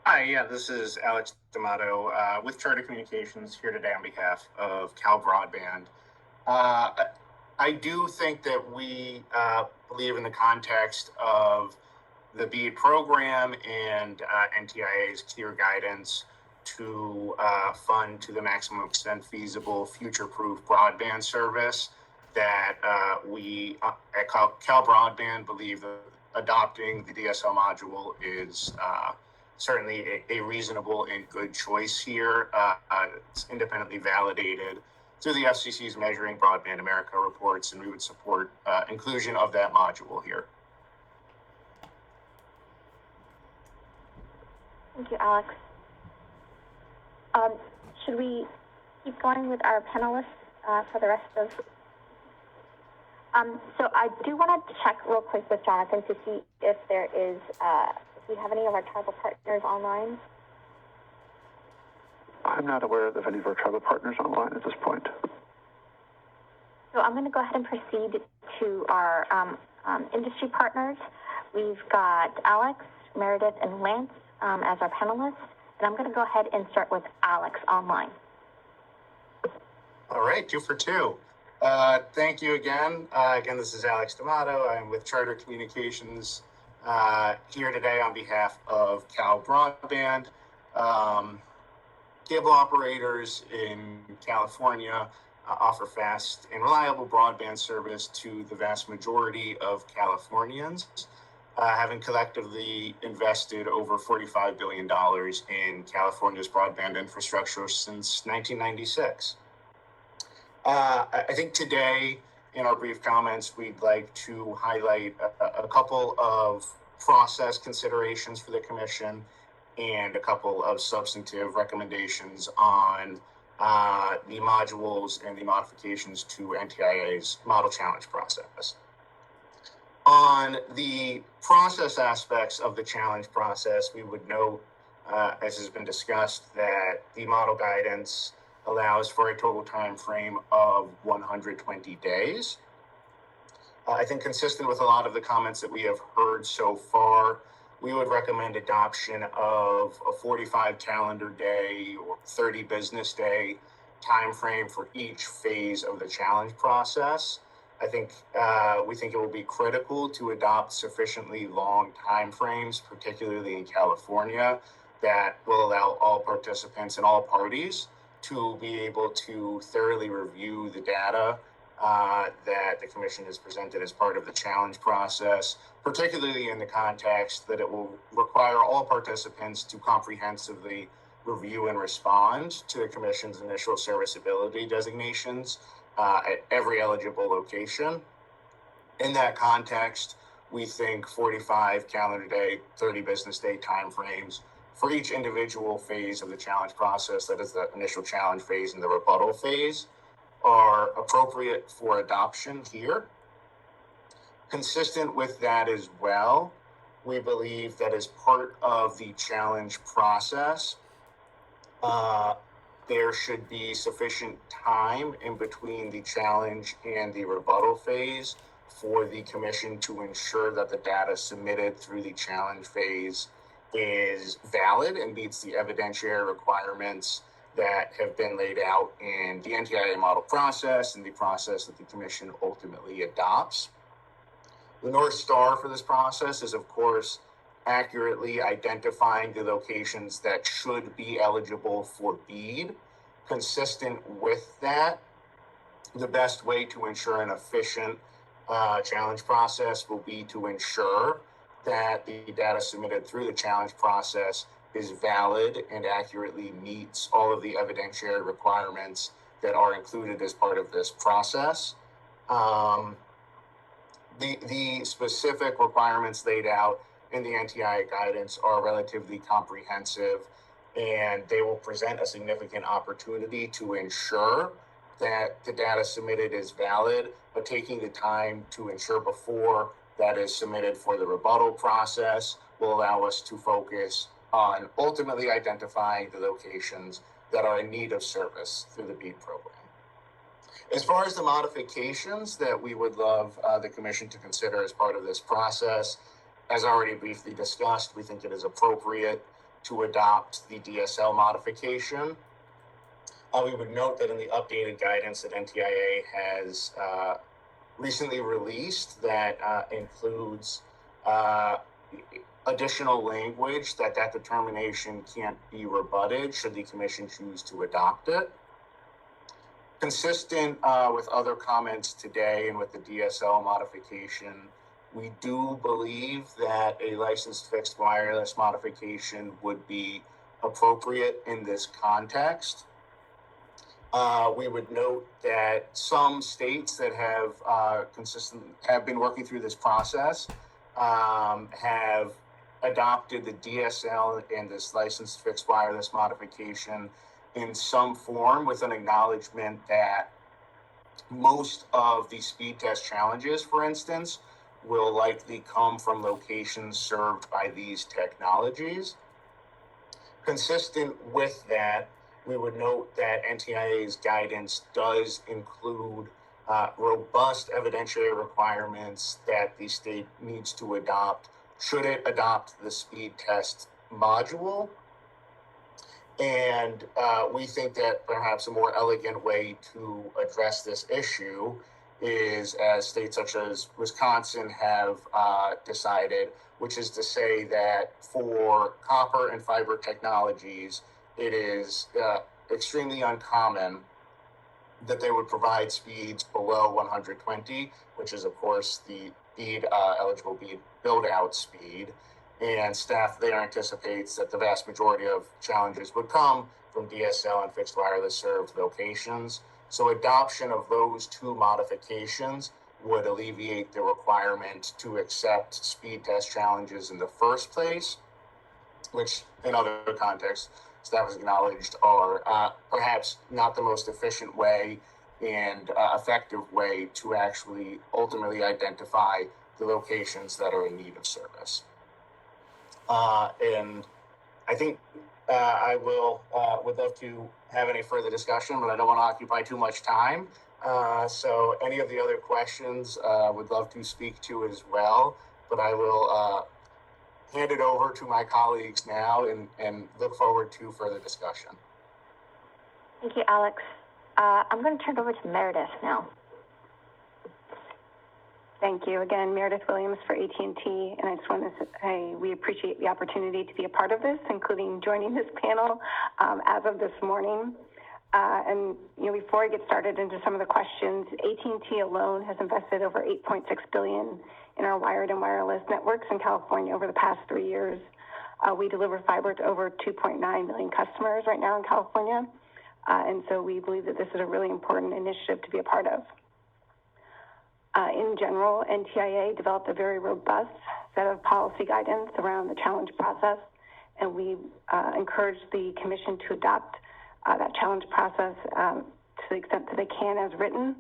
Hi, yeah, this is Alex D'Amato with Charter Communications here today on behalf of Cal Broadband. I do think that we believe in the context of the BEAD program and NTIA's clear guidance to fund to the maximum extent feasible future-proof broadband service, that we at Cal Broadband believe that adopting the DSL module is certainly a reasonable and good choice here. It's independently validated through the FCC's Measuring Broadband America reports, and we would support inclusion of that module here. Thank you, Alex. Should we keep going with our panelists? for the rest of. So I do want to check real quick with Jonathan to see if there is, if we have any of our tribal partners online. I'm not aware of any of our tribal partners online at this point. So I'm going to go ahead and proceed to our industry partners. We've got Alex, Meredith, and Lance as our panelists. And I'm going to go ahead and start with Alex online. All right, 2 for 2. Thank you again. Again, this is Alex D'Amato. I'm with Charter Communications here today on behalf of Cal Broadband. Cable operators in California offer fast and reliable broadband service to the vast majority of Californians, having collectively invested over $45 billion in California's broadband infrastructure since 1996. I think today, in our brief comments, we'd like to highlight a couple of process considerations for the Commission and a couple of substantive recommendations on the modules and the modifications to NTIA's model challenge process. On the process aspects of the challenge process, we would note, as has been discussed, that the model guidance allows for a total time frame of 120 days. I think consistent with a lot of the comments that we have heard so far, we would recommend adoption of a 45 calendar day or 30 business day time frame for each phase of the challenge process. I think we think it will be critical to adopt sufficiently long time frames, particularly in California, that will allow all participants and all parties to be able to thoroughly review the data that the Commission has presented as part of the challenge process, particularly in the context that it will require all participants to comprehensively review and respond to the Commission's initial serviceability designations at every eligible location. In that context, we think 45 calendar day, 30 business day timeframes for each individual phase of the challenge process, that is the initial challenge phase and the rebuttal phase, are appropriate for adoption here. Consistent with that as well, we believe that as part of the challenge process, there should be sufficient time in between the challenge and the rebuttal phase for the Commission to ensure that the data submitted through the challenge phase is valid and meets the evidentiary requirements that have been laid out in the NTIA model process and the process that the Commission ultimately adopts. The North Star for this process is, of course, accurately identifying the locations that should be eligible for BEAD. Consistent with that, the best way to ensure an efficient challenge process will be to ensure that the data submitted through the challenge process is valid and accurately meets all of the evidentiary requirements that are included as part of this process. The specific requirements laid out in the NTIA guidance are relatively comprehensive, and they will present a significant opportunity to ensure that the data submitted is valid, but taking the time to ensure before that is submitted for the rebuttal process will allow us to focus on ultimately identifying the locations that are in need of service through the BEAD program. As far as the modifications that we would love the Commission to consider as part of this process, as already briefly discussed, we think it is appropriate to adopt the DSL modification. We would note that in the updated guidance that NTIA has recently released that includes additional language that determination can't be rebutted should the Commission choose to adopt it. Consistent with other comments today and with the DSL modification, we do believe that a licensed fixed wireless modification would be appropriate in this context. We would note that some states that have been working through this process have adopted the DSL and this licensed fixed wireless modification in some form with an acknowledgement that most of the speed test challenges, for instance, will likely come from locations served by these technologies. Consistent with that, we would note that NTIA's guidance does include robust evidentiary requirements that the state needs to adopt should it adopt the speed test module. And we think that perhaps a more elegant way to address this issue is, as states such as Wisconsin have decided, which is to say that for copper and fiber technologies, it is extremely uncommon that they would provide speeds below 120, which is, of course, the BEAD, eligible BEAD build-out speed. And staff there anticipates that the vast majority of challenges would come from DSL and fixed wireless served locations. So adoption of those two modifications would alleviate the requirement to accept speed test challenges in the first place, which in other contexts, staff has acknowledged are perhaps not the most efficient way and effective way to actually ultimately identify the locations that are in need of service. And I think I would love to have any further discussion, but I don't want to occupy too much time. So any of the other questions would love to speak to as well, but I will hand it over to my colleagues now and look forward to further discussion. Thank you, Alex. I'm going to turn it over to Meredith now. Thank you. Again, Meredith Williams for AT&T, and I just want to say we appreciate the opportunity to be a part of this, including joining this panel as of this morning. And before I get started into some of the questions, AT&T alone has invested over $8.6 billion in our wired and wireless networks in California over the past 3 years. We deliver fiber to over 2.9 million customers right now in California, and so we believe that this is a really important initiative to be a part of. In general, NTIA developed a very robust set of policy guidance around the challenge process, and we encourage the Commission to adopt that challenge process to the extent that they can as written.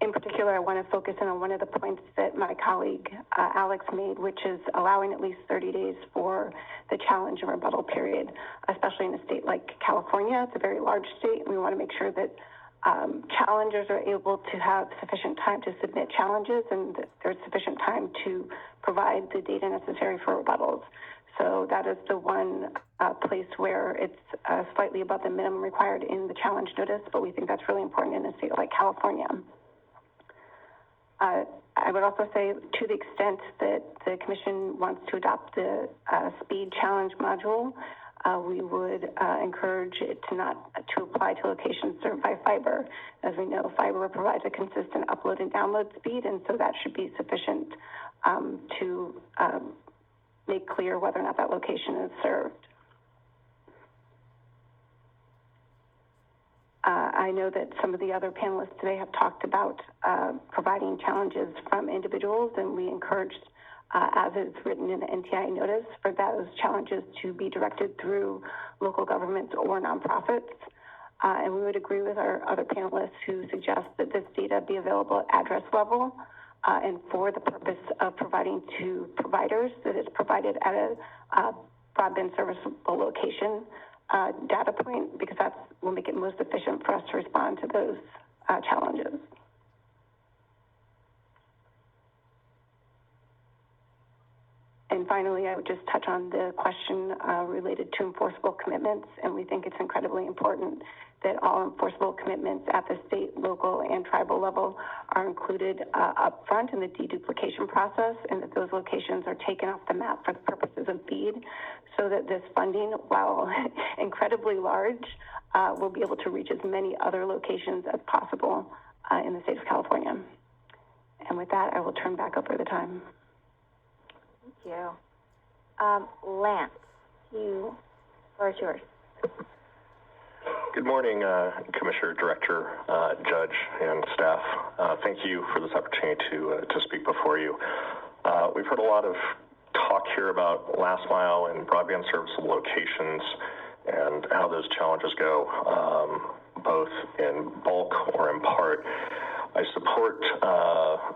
In particular, I want to focus in on one of the points that my colleague Alex made, which is allowing at least 30 days for the challenge and rebuttal period, especially in a state like California. It's a very large state, and we want to make sure that challengers are able to have sufficient time to submit challenges and that there's sufficient time to provide the data necessary for rebuttals. So that is the one place where it's slightly above the minimum required in the challenge notice, but we think that's really important in a state like California. I would also say, to the extent that the Commission wants to adopt the speed challenge module, we would encourage it to apply to locations served by fiber. As we know, fiber provides a consistent upload and download speed, and so that should be sufficient to make clear whether or not that location is served. I know that some of the other panelists today have talked about providing challenges from individuals, and we encouraged, as is written in the NTIA notice, for those challenges to be directed through local governments or nonprofits. And we would agree with our other panelists who suggest that this data be available at address level and for the purpose of providing to providers, that it's provided at a broadband serviceable location data point, because that will make it most efficient for us to respond to those challenges. And finally, I would just touch on the question related to enforceable commitments, and we think it's incredibly important that all enforceable commitments at the state, local, and tribal level are included up front in the deduplication process, and that those locations are taken off the map for the purposes of BEAD, so that this funding, while incredibly large, will be able to reach as many other locations as possible in the state of California. And with that, I will turn back over the time. Thank you. Lance, the floor is yours. Good morning, Commissioner, Director, Judge, and staff. Thank you for this opportunity to speak before you. We've heard a lot of talk here about last mile and broadband serviceable locations and how those challenges go. both in bulk or in part. I support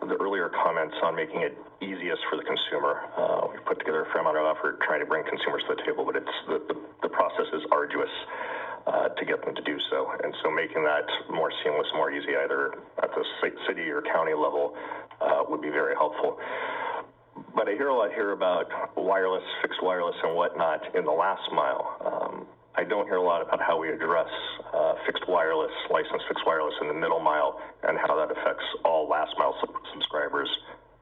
the earlier comments on making it easiest for the consumer. We've put together a fair amount of effort trying to bring consumers to the table, but it's the process is arduous to get them to do so. And so making that more seamless, more easy, either at the city or county level, would be very helpful. But I hear a lot here about wireless, fixed wireless, and whatnot in the last mile. I don't hear a lot about how we address fixed wireless, licensed fixed wireless in the middle mile, and how that affects all last mile subscribers,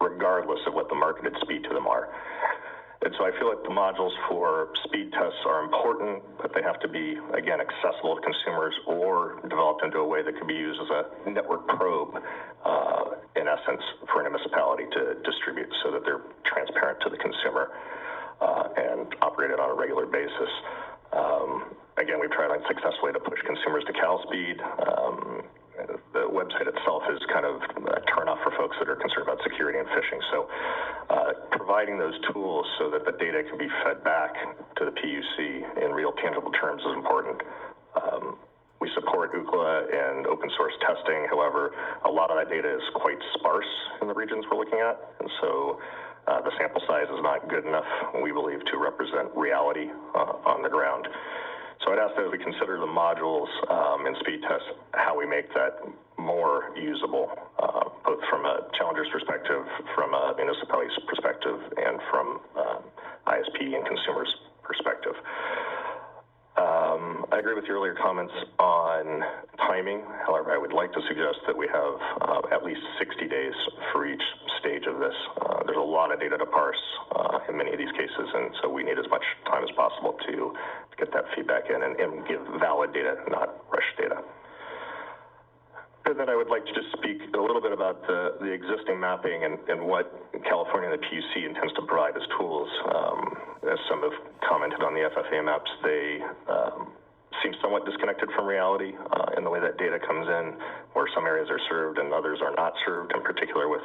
regardless of what the marketed speed to them are. And so I feel like the modules for speed tests are important, but they have to be, again, accessible to consumers or developed into a way that can be used as a network probe, in essence, for a municipality to distribute so that they're transparent to the consumer and operated on a regular basis. Again, we've tried unsuccessfully to push consumers to CalSpeed. The website itself is kind of a turnoff for folks that are concerned about security and phishing. So providing those tools so that the data can be fed back to the PUC in real tangible terms is important. We support UCLA and open source testing. However, a lot of that data is quite sparse in the regions we're looking at. And so the sample size is not good enough, we believe, to represent reality on the ground. So I'd ask that as we consider the modules and speed tests, how we make that more usable, both from a challenger's perspective, from a municipality's perspective, and from ISP and consumers' perspective. I agree with your earlier comments on timing. However, I would like to suggest that we have at least 60 days for each stage of this. There's a lot of data to parse in many of these cases, and so we need as much time as possible to get that feedback in and give valid data, not rushed data. And then I would like to just speak a little bit about the existing mapping and what California and the PUC intends to provide as tools. As some have commented on the FFA maps, they seem somewhat disconnected from reality in the way that data comes in, where some areas are served and others are not served, in particular with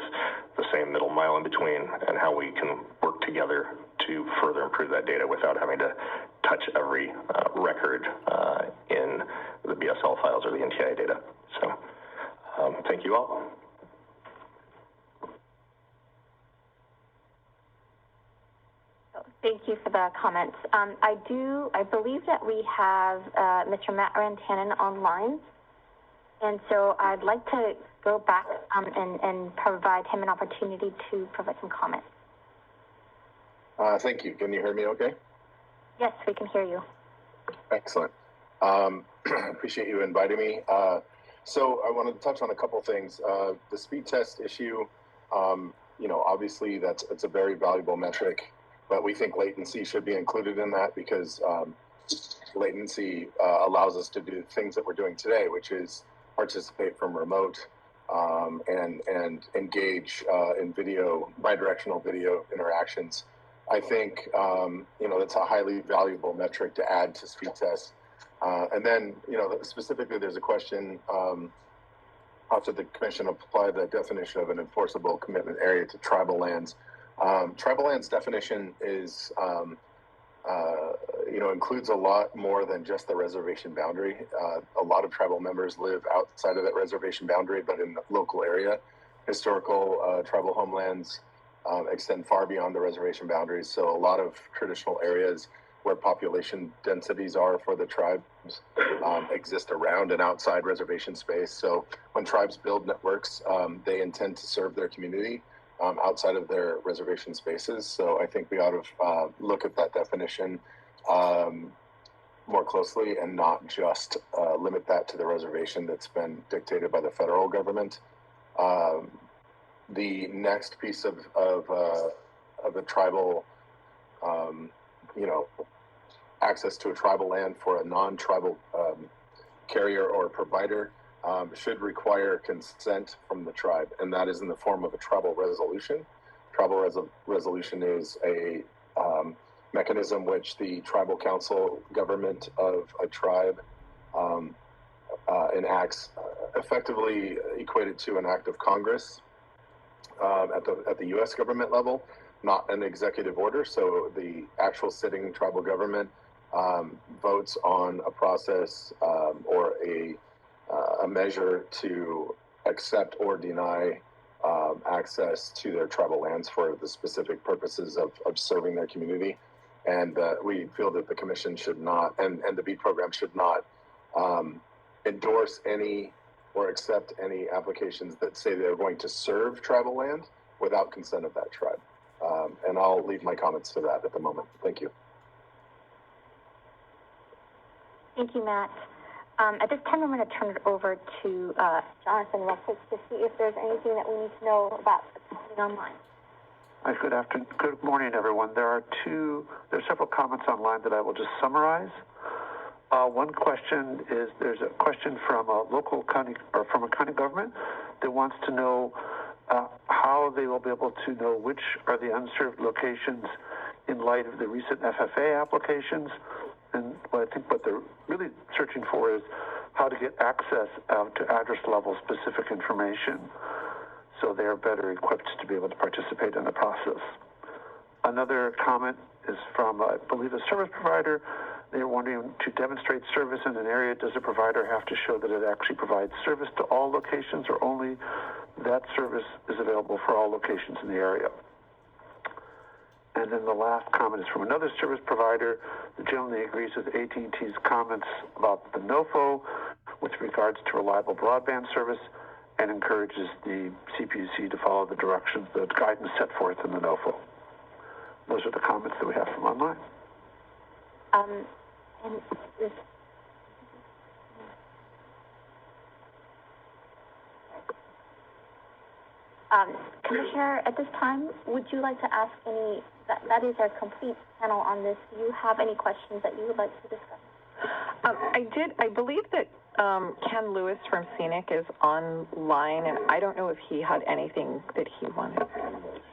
the same middle mile in between, and how we can work together to further improve that data without having to touch every record in the BSL files or the NTIA data. So thank you all. Thank you for the comments. I believe that we have Mr. Matt Rantanen online. And so I'd like to go back and provide him an opportunity to provide some comments. Thank you. Can you hear me okay? Yes, we can hear you. Excellent. Appreciate you inviting me. So I wanted to touch on a couple things. The speed test issue, obviously it's a very valuable metric, but we think latency should be included in that because latency allows us to do things that we're doing today, which is participate from remote and engage in bidirectional video interactions. I think, that's a highly valuable metric to add to speed tests. And then, specifically, there's a question, how should the commission apply the definition of an enforceable commitment area to tribal lands? Tribal lands definition is, includes a lot more than just the reservation boundary. A lot of tribal members live outside of that reservation boundary, but in the local area. Historical tribal homelands extend far beyond the reservation boundaries. So a lot of traditional areas where population densities are for the tribes exist around and outside reservation space. So when tribes build networks, they intend to serve their community outside of their reservation spaces. So I think we ought to look at that definition more closely and not just limit that to the reservation that's been dictated by the federal government. The next piece of the tribal, access to a tribal land for a non-tribal carrier or provider should require consent from the tribe, and that is in the form of a tribal resolution. Tribal resolution is a mechanism which the tribal council government of a tribe enacts, effectively equated to an act of Congress at the U.S. government level, not an executive order. So the actual sitting tribal government votes on a process or a a measure to accept or deny access to their tribal lands for the specific purposes of serving their community. And we feel that the commission should not, and the BEAD program should not endorse any or accept any applications that say they're going to serve tribal land without consent of that tribe. And I'll leave my comments to that at the moment. Thank you. Thank you, Matt. At this time, I'm going to turn it over to Jonathan Russell to see if there's anything that we need to know about what's happening online. Hi, good morning, everyone. There are several comments online that I will just summarize. One question is, there's a question from a local county, or from a county government that wants to know how they will be able to know which are the unserved locations in light of the recent FFA applications. And I think what they're really searching for is how to get access to address level specific information so they are better equipped to be able to participate in the process. Another comment is from, I believe, a service provider. They're wondering, to demonstrate service in an area, does the provider have to show that it actually provides service to all locations, or only that service is available for all locations in the area? And then the last comment is from another service provider that generally agrees with AT&T's comments about the NOFO with regards to reliable broadband service, and encourages the CPUC to follow the directions, the guidance set forth in the NOFO. Those are the comments that we have from online. Commissioner, at this time, would you like to ask any, that is our complete panel on this. Do you have any questions that you would like to discuss? I believe that Ken Lewis from Scenic is online, and I don't know if he had anything that he wanted.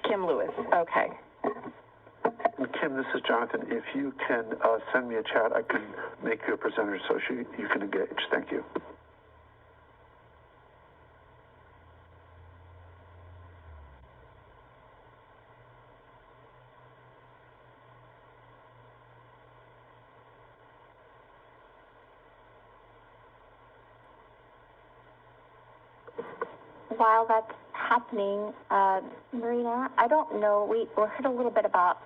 Kim Lewis, okay. And Kim, this is Jonathan. If you can send me a chat, I can make you a presenter so you can engage. Thank you. While that's happening, Marina, I don't know, we heard a little bit about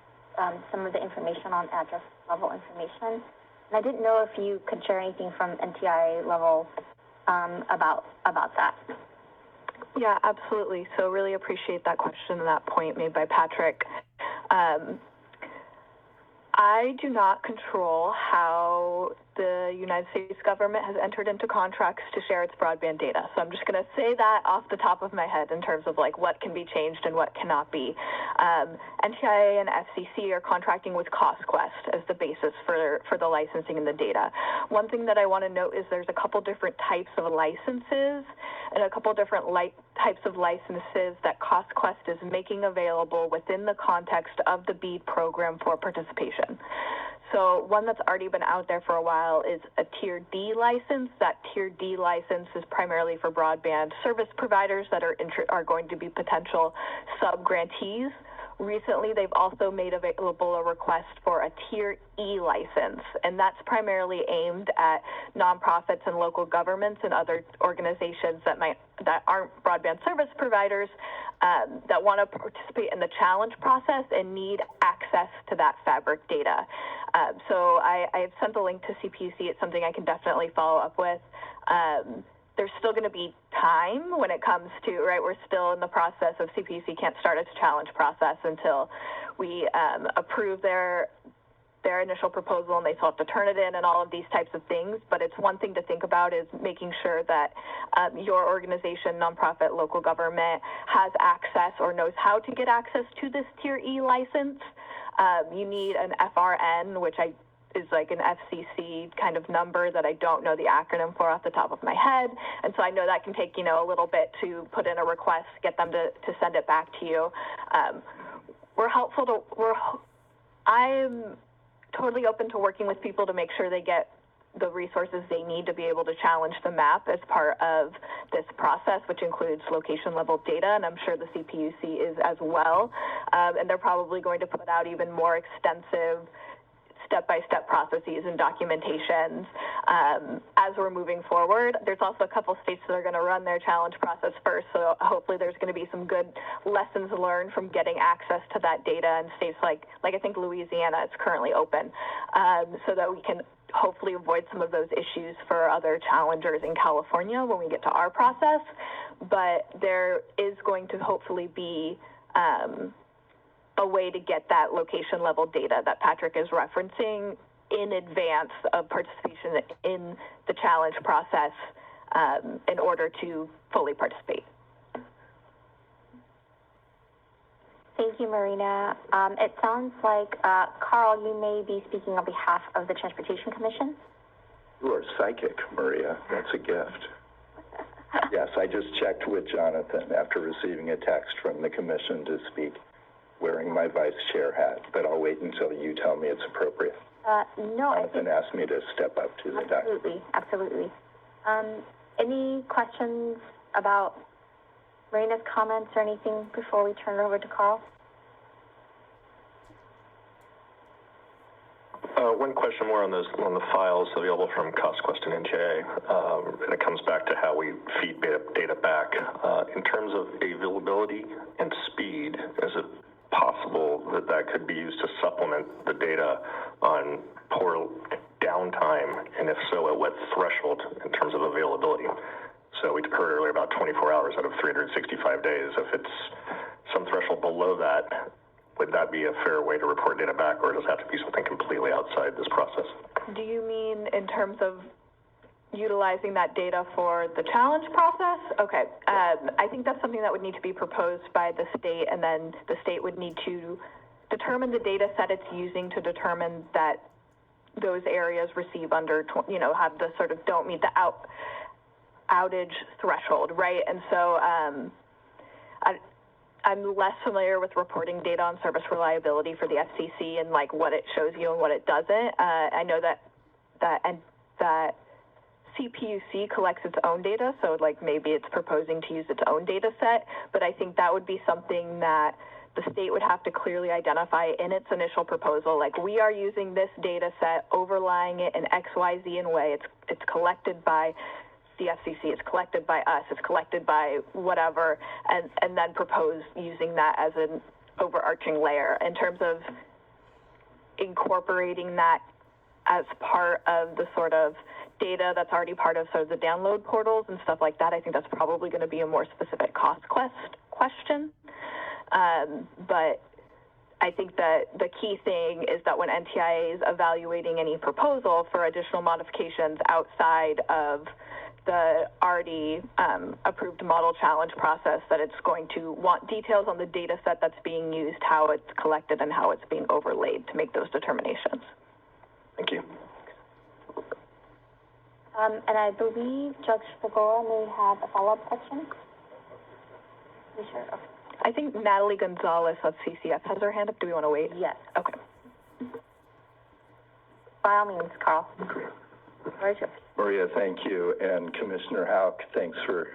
some of the information on address level information, and I didn't know if you could share anything from NTIA level about that. Yeah, absolutely. So really appreciate that question and that point made by Patrick. I do not control how the United States government has entered into contracts to share its broadband data. So I'm just going to say that off the top of my head in terms of like what can be changed and what cannot be. NTIA and FCC are contracting with CostQuest as the basis for the licensing and the data. One thing that I want to note is there's a couple different types of licenses and a couple different types of licenses that CostQuest is making available within the context of the BEAD program for participation. So one that's already been out there for a while is a Tier D license. That Tier D license is primarily for broadband service providers that are going to be potential sub-grantees. Recently, they've also made available a request for a Tier E license, and that's primarily aimed at nonprofits and local governments and other organizations that aren't broadband service providers that want to participate in the challenge process and need access to that fabric data. So I have sent the link to CPUC. It's something I can definitely follow up with. There's still going to be time when it comes to, right, we're still in the process of CPUC can't start its challenge process until we approve their initial proposal, and they still have to turn it in and all of these types of things. But it's one thing to think about is making sure that your organization, nonprofit, local government has access or knows how to get access to this Tier E license. You need an FRN, which is like an FCC kind of number that I don't know the acronym for off the top of my head. And so I know that can take, a little bit to put in a request, get them to send it back to you. I'm totally open to working with people to make sure they get the resources they need to be able to challenge the map as part of this process, which includes location level data, and I'm sure the CPUC is as well. And they're probably going to put out even more extensive step-by-step processes and documentations as we're moving forward. There's also a couple states that are going to run their challenge process first, so hopefully there's going to be some good lessons learned from getting access to that data in states like I think Louisiana is currently open, so that we can hopefully avoid some of those issues for other challengers in California when we get to our process. But there is going to hopefully be a way to get that location level data that Patrick is referencing in advance of participation in the challenge process in order to fully participate. Thank you, Marina. It sounds like, Carl, you may be speaking on behalf of the Transportation Commission. You are psychic, Maria. That's a gift. Yes, I just checked with Jonathan after receiving a text from the commission to speak, wearing my vice chair hat, but I'll wait until you tell me it's appropriate. No, Jonathan asked me to step up to the desk. Absolutely, absolutely. Any questions about Marina's comments or anything before we turn it over to Carl? One question more on the files available from CostQuest and NTIA, and it comes back to how we feed data back. In terms of availability and speed, is it possible that could be used to supplement the data on poor downtime, and if so, at what threshold in terms of availability? So we heard earlier about 24 hours out of 365 days. If it's some threshold below that, would that be a fair way to report data back, or does it have to be something completely outside this process? Do you mean in terms of utilizing that data for the challenge process? Okay. I think that's something that would need to be proposed by the state, and then the state would need to determine the data set it's using to determine that those areas receive under, have the sort of don't meet the outage threshold, right? And so I'm less familiar with reporting data on service reliability for the FCC and like what it shows you and what it doesn't. I know that CPUC collects its own data, so like maybe it's proposing to use its own data set, but I think that would be something that the state would have to clearly identify in its initial proposal, like we are using this data set, overlying it in XYZ in way. It's collected by the FCC, it's collected by us, it's collected by whatever, and then propose using that as an overarching layer. In terms of incorporating that as part of the sort of data that's already part of sort of the download portals and stuff like that, I think that's probably going to be a more specific cost question. But I think that the key thing is that when NTIA is evaluating any proposal for additional modifications outside of the already approved model challenge process, that it's going to want details on the data set that's being used, how it's collected, and how it's being overlaid to make those determinations. Thank you. And I believe Judge Fagora may have a follow-up question. Are you sure? Okay. I think Natalie Gonzalez of CCF has her hand up. Do we want to wait? Yes. Okay. By all means, Carl. Where's your... Maria, thank you. And Commissioner Houck, thanks for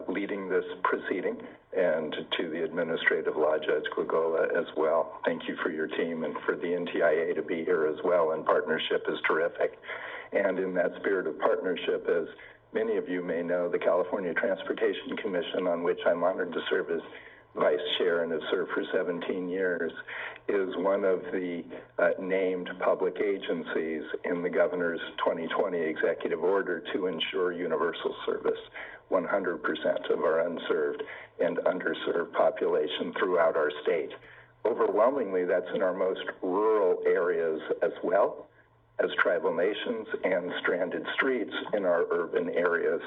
leading this proceeding, and to the Administrative Law Judge Glagola as well. Thank you for your team and for the NTIA to be here as well, and partnership is terrific. And in that spirit of partnership, as many of you may know, the California Transportation Commission, on which I'm honored to serve as Vice Chair and have served for 17 years, is one of the named public agencies in the Governor's 2020 executive order to ensure universal service, 100% of our unserved and underserved population throughout our state. Overwhelmingly, that's in our most rural areas as well as tribal nations and stranded streets in our urban areas.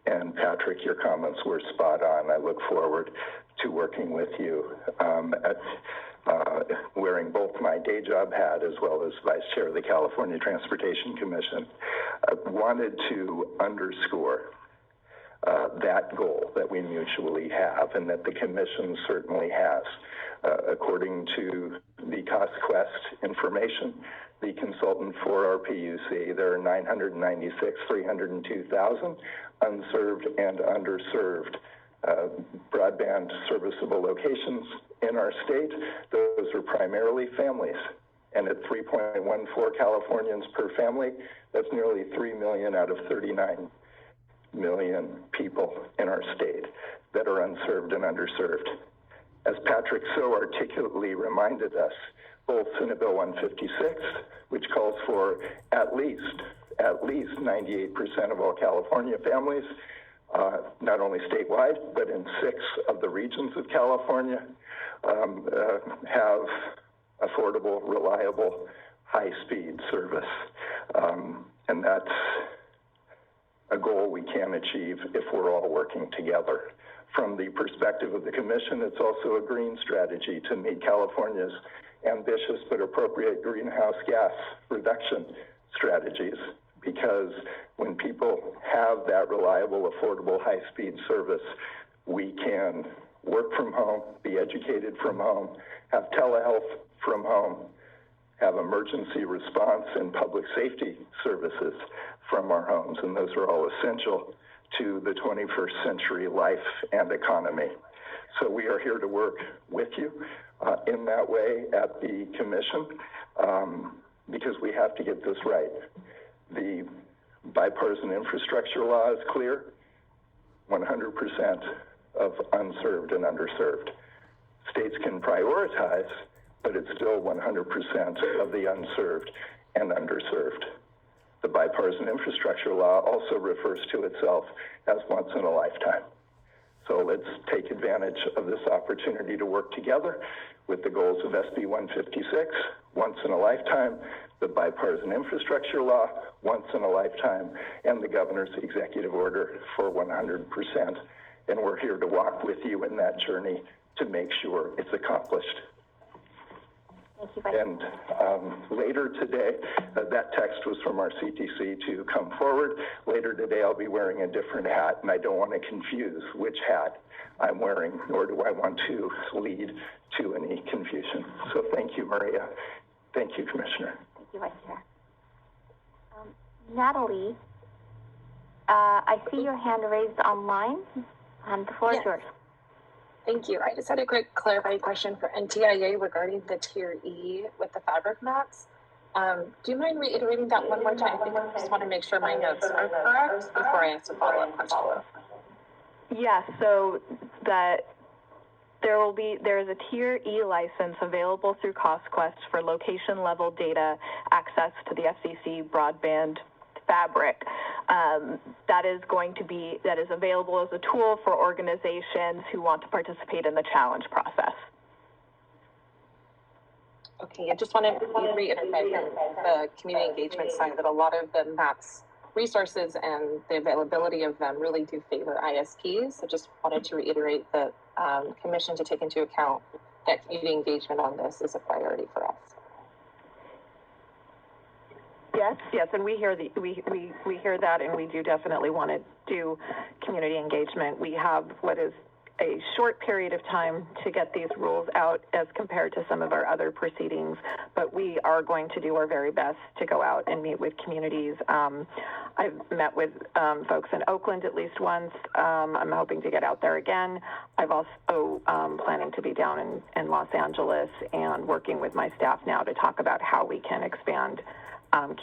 And Patrick, your comments were spot on. I look forward to working with you wearing both my day job hat as well as Vice Chair of the California Transportation Commission. I wanted to underscore that goal that we mutually have and that the Commission certainly has. According to the CostQuest information, the consultant for our PUC, there are 302,000 unserved and underserved broadband serviceable locations in our state. Those are primarily families And at 3.14 Californians per family, that's nearly 3 million out of 39 million people in our state that are unserved and underserved. As Patrick so articulately reminded us, both Senate Bill 156, which calls for at least 98% of all California families, not only statewide, but in 6 of the regions of California, have affordable, reliable, high-speed service. And that's a goal we can achieve if we're all working together. From the perspective of the Commission, it's also a green strategy to meet California's ambitious but appropriate greenhouse gas reduction strategies, because when people have that reliable, affordable, high-speed service, we can work from home, be educated from home, have telehealth from home, have emergency response and public safety services from our homes, and those are all essential to the 21st century life and economy. So we are here to work with you in that way at the Commission, because we have to get this right. The bipartisan infrastructure law is clear: 100% of unserved and underserved. States can prioritize, but it's still 100% of the unserved and underserved. The bipartisan infrastructure law also refers to itself as once in a lifetime. So let's take advantage of this opportunity to work together with the goals of SB 156, once in a lifetime, the bipartisan infrastructure law, once in a lifetime, and the governor's executive order for 100%. And we're here to walk with you in that journey to make sure it's accomplished. And later today, that text was from our CTC to come forward. Later today, I'll be wearing a different hat, and I don't want to confuse which hat I'm wearing, nor do I want to lead to any confusion. So thank you, Maria. Thank you, Commissioner. Thank you, Vice Chair. Natalie, I see your hand raised online. The floor is yours. Thank you. I just had a quick clarifying question for NTIA regarding the Tier E with the fabric mats. Do you mind reiterating that one more time? I just want to make sure my notes are correct before I ask a follow-up question. Yes, so that there is a Tier E license available through CostQuest for location-level data access to the FCC broadband fabric. That is available as a tool for organizations who want to participate in the challenge process. Okay, I just want to reiterate the community engagement side that a lot of the MAP's resources and the availability of them really do favor ISPs. So just wanted to reiterate the Commission to take into account that community engagement on this is a priority for us. Yes, and we hear we hear that, and we do definitely want to do community engagement. We have what is a short period of time to get these rules out as compared to some of our other proceedings, but we are going to do our very best to go out and meet with communities. I've met with folks in Oakland at least once. I'm hoping to get out there again. I've also planning to be down in Los Angeles and working with my staff now to talk about how we can expand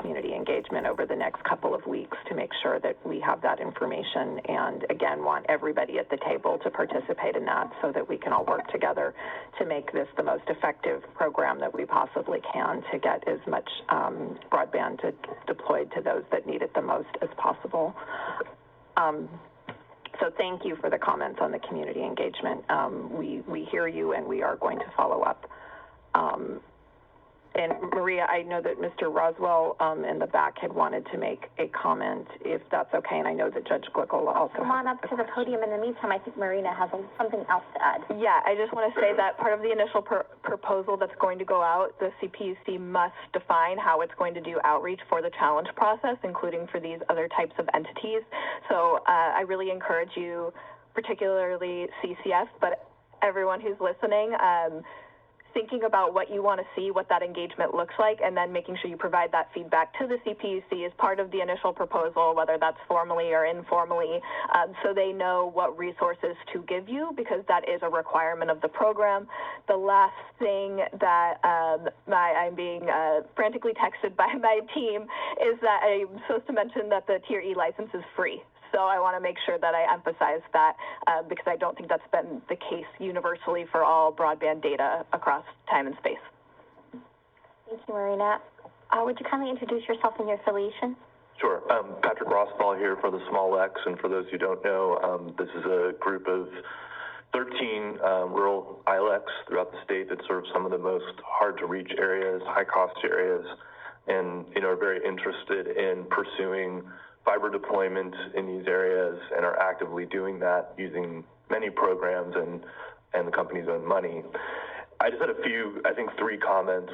community engagement over the next couple of weeks to make sure that we have that information, and again want everybody at the table to participate in that so that we can all work together to make this the most effective program that we possibly can to get as much broadband deployed to those that need it the most as possible. So thank you for the comments on the community engagement. We hear you, and we are going to follow up. And Maria, I know that Mr. Roswell in the back had wanted to make a comment, if that's okay, and I know that Judge Glickle also come on up to the podium. In the meantime, I think Marina has something else to add. Yeah, I just want to say that part of the initial proposal that's going to go out, the CPUC must define how it's going to do outreach for the challenge process, including for these other types of entities. So I really encourage you, particularly CCS, but everyone who's listening, thinking about what you want to see, what that engagement looks like, and then making sure you provide that feedback to the CPUC as part of the initial proposal, whether that's formally or informally, so they know what resources to give you, because that is a requirement of the program. The last thing that I'm being frantically texted by my team is that I'm supposed to mention that the Tier E license is free. So I want to make sure that I emphasize that because I don't think that's been the case universally for all broadband data across time and space. Thank you, Marina. Would you kindly introduce yourself and your affiliation? Sure. Patrick Rossball here for the Small X, and for those who don't know, this is a group of 13 rural ILECs throughout the state that serve some of the most hard-to-reach areas, high-cost areas, and are very interested in pursuing fiber deployment in these areas and are actively doing that using many programs and the company's own money. I just had a few, I think 3 comments,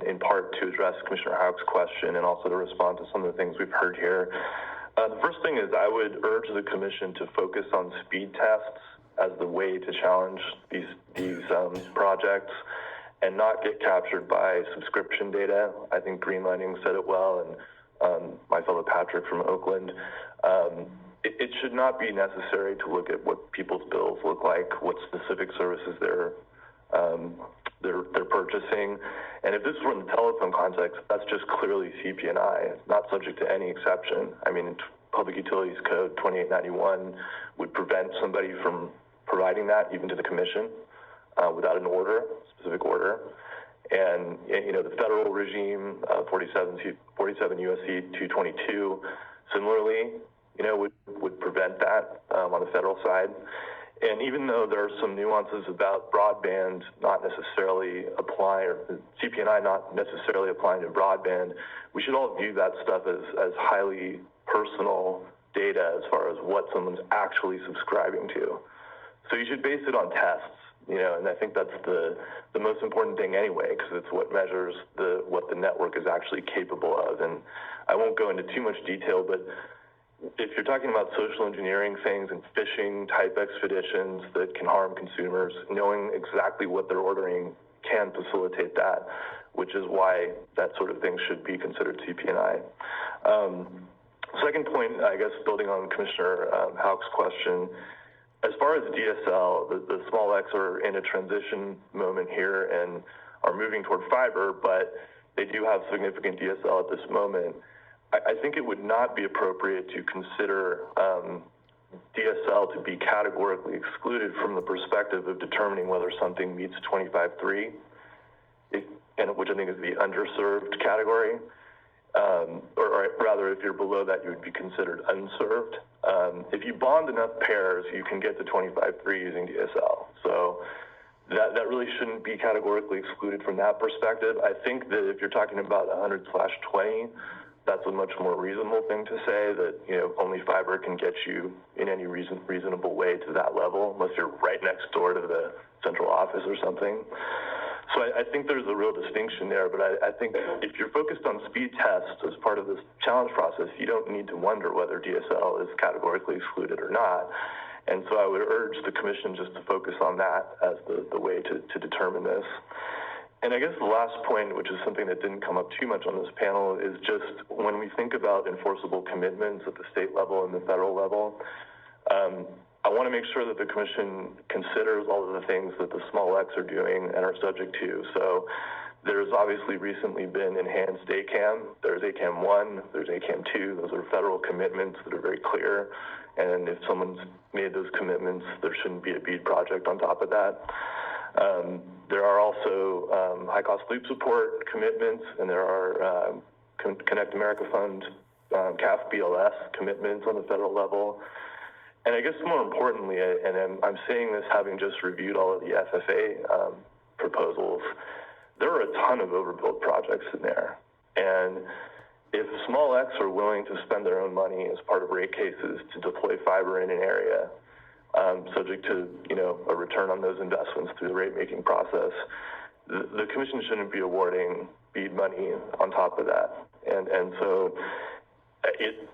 in part to address Commissioner Houck's question and also to respond to some of the things we've heard here. The first thing is I would urge the Commission to focus on speed tests as the way to challenge these projects and not get captured by subscription data. I think Greenlining said it well, and my fellow Patrick from Oakland, it should not be necessary to look at what people's bills look like, what specific services they're purchasing. And if this were in the telephone context, that's just clearly CP&I. It's not subject to any exception. I mean, Public Utilities Code 2891 would prevent somebody from providing that even to the Commission without an order, specific order. And, the federal regime, 47 U.S.C. 222, similarly, would prevent that on the federal side. And even though there are some nuances about broadband not necessarily apply, or CP&I not necessarily applying to broadband, we should all view that stuff as highly personal data as far as what someone's actually subscribing to. So you should base it on tests. And I think that's the most important thing anyway, because it's what measures what the network is actually capable of. And I won't go into too much detail, but if you're talking about social engineering things and phishing type expeditions that can harm consumers, knowing exactly what they're ordering can facilitate that, which is why that sort of thing should be considered CP&I. Second point, I guess, building on Commissioner Houck's question, as far as DSL, the Small X are in a transition moment here and are moving toward fiber, but they do have significant DSL at this moment. I think it would not be appropriate to consider DSL to be categorically excluded from the perspective of determining whether something meets 25.3, which I think is the underserved category. Or rather, if you're below that, you would be considered unserved. If you bond enough pairs, you can get to 25.3 using DSL. So that really shouldn't be categorically excluded from that perspective. I think that if you're talking about 100/20, that's a much more reasonable thing to say, that only fiber can get you in any reasonable way to that level, unless you're right next door to the central office or something. So I think there's a real distinction there, but I think if you're focused on speed tests as part of this challenge process, you don't need to wonder whether DSL is categorically excluded or not. And so I would urge the Commission just to focus on that as the way to determine this. And I guess the last point, which is something that didn't come up too much on this panel, is just when we think about enforceable commitments at the state level and the federal level, I want to make sure that the Commission considers all of the things that the Small X are doing and are subject to. So there's obviously recently been enhanced ACAM. There's ACAM 1, there's ACAM 2. Those are federal commitments that are very clear. And if someone's made those commitments, there shouldn't be a BEAD project on top of that. There are also high-cost loop support commitments, and there are Connect America Fund, CAF BLS commitments on the federal level. And I guess more importantly, and I'm saying this having just reviewed all of the FFA proposals, there are a ton of overbuilt projects in there. And if Small X are willing to spend their own money as part of rate cases to deploy fiber in an area, subject to a return on those investments through the rate-making process, the Commission shouldn't be awarding BEAD money on top of that. And so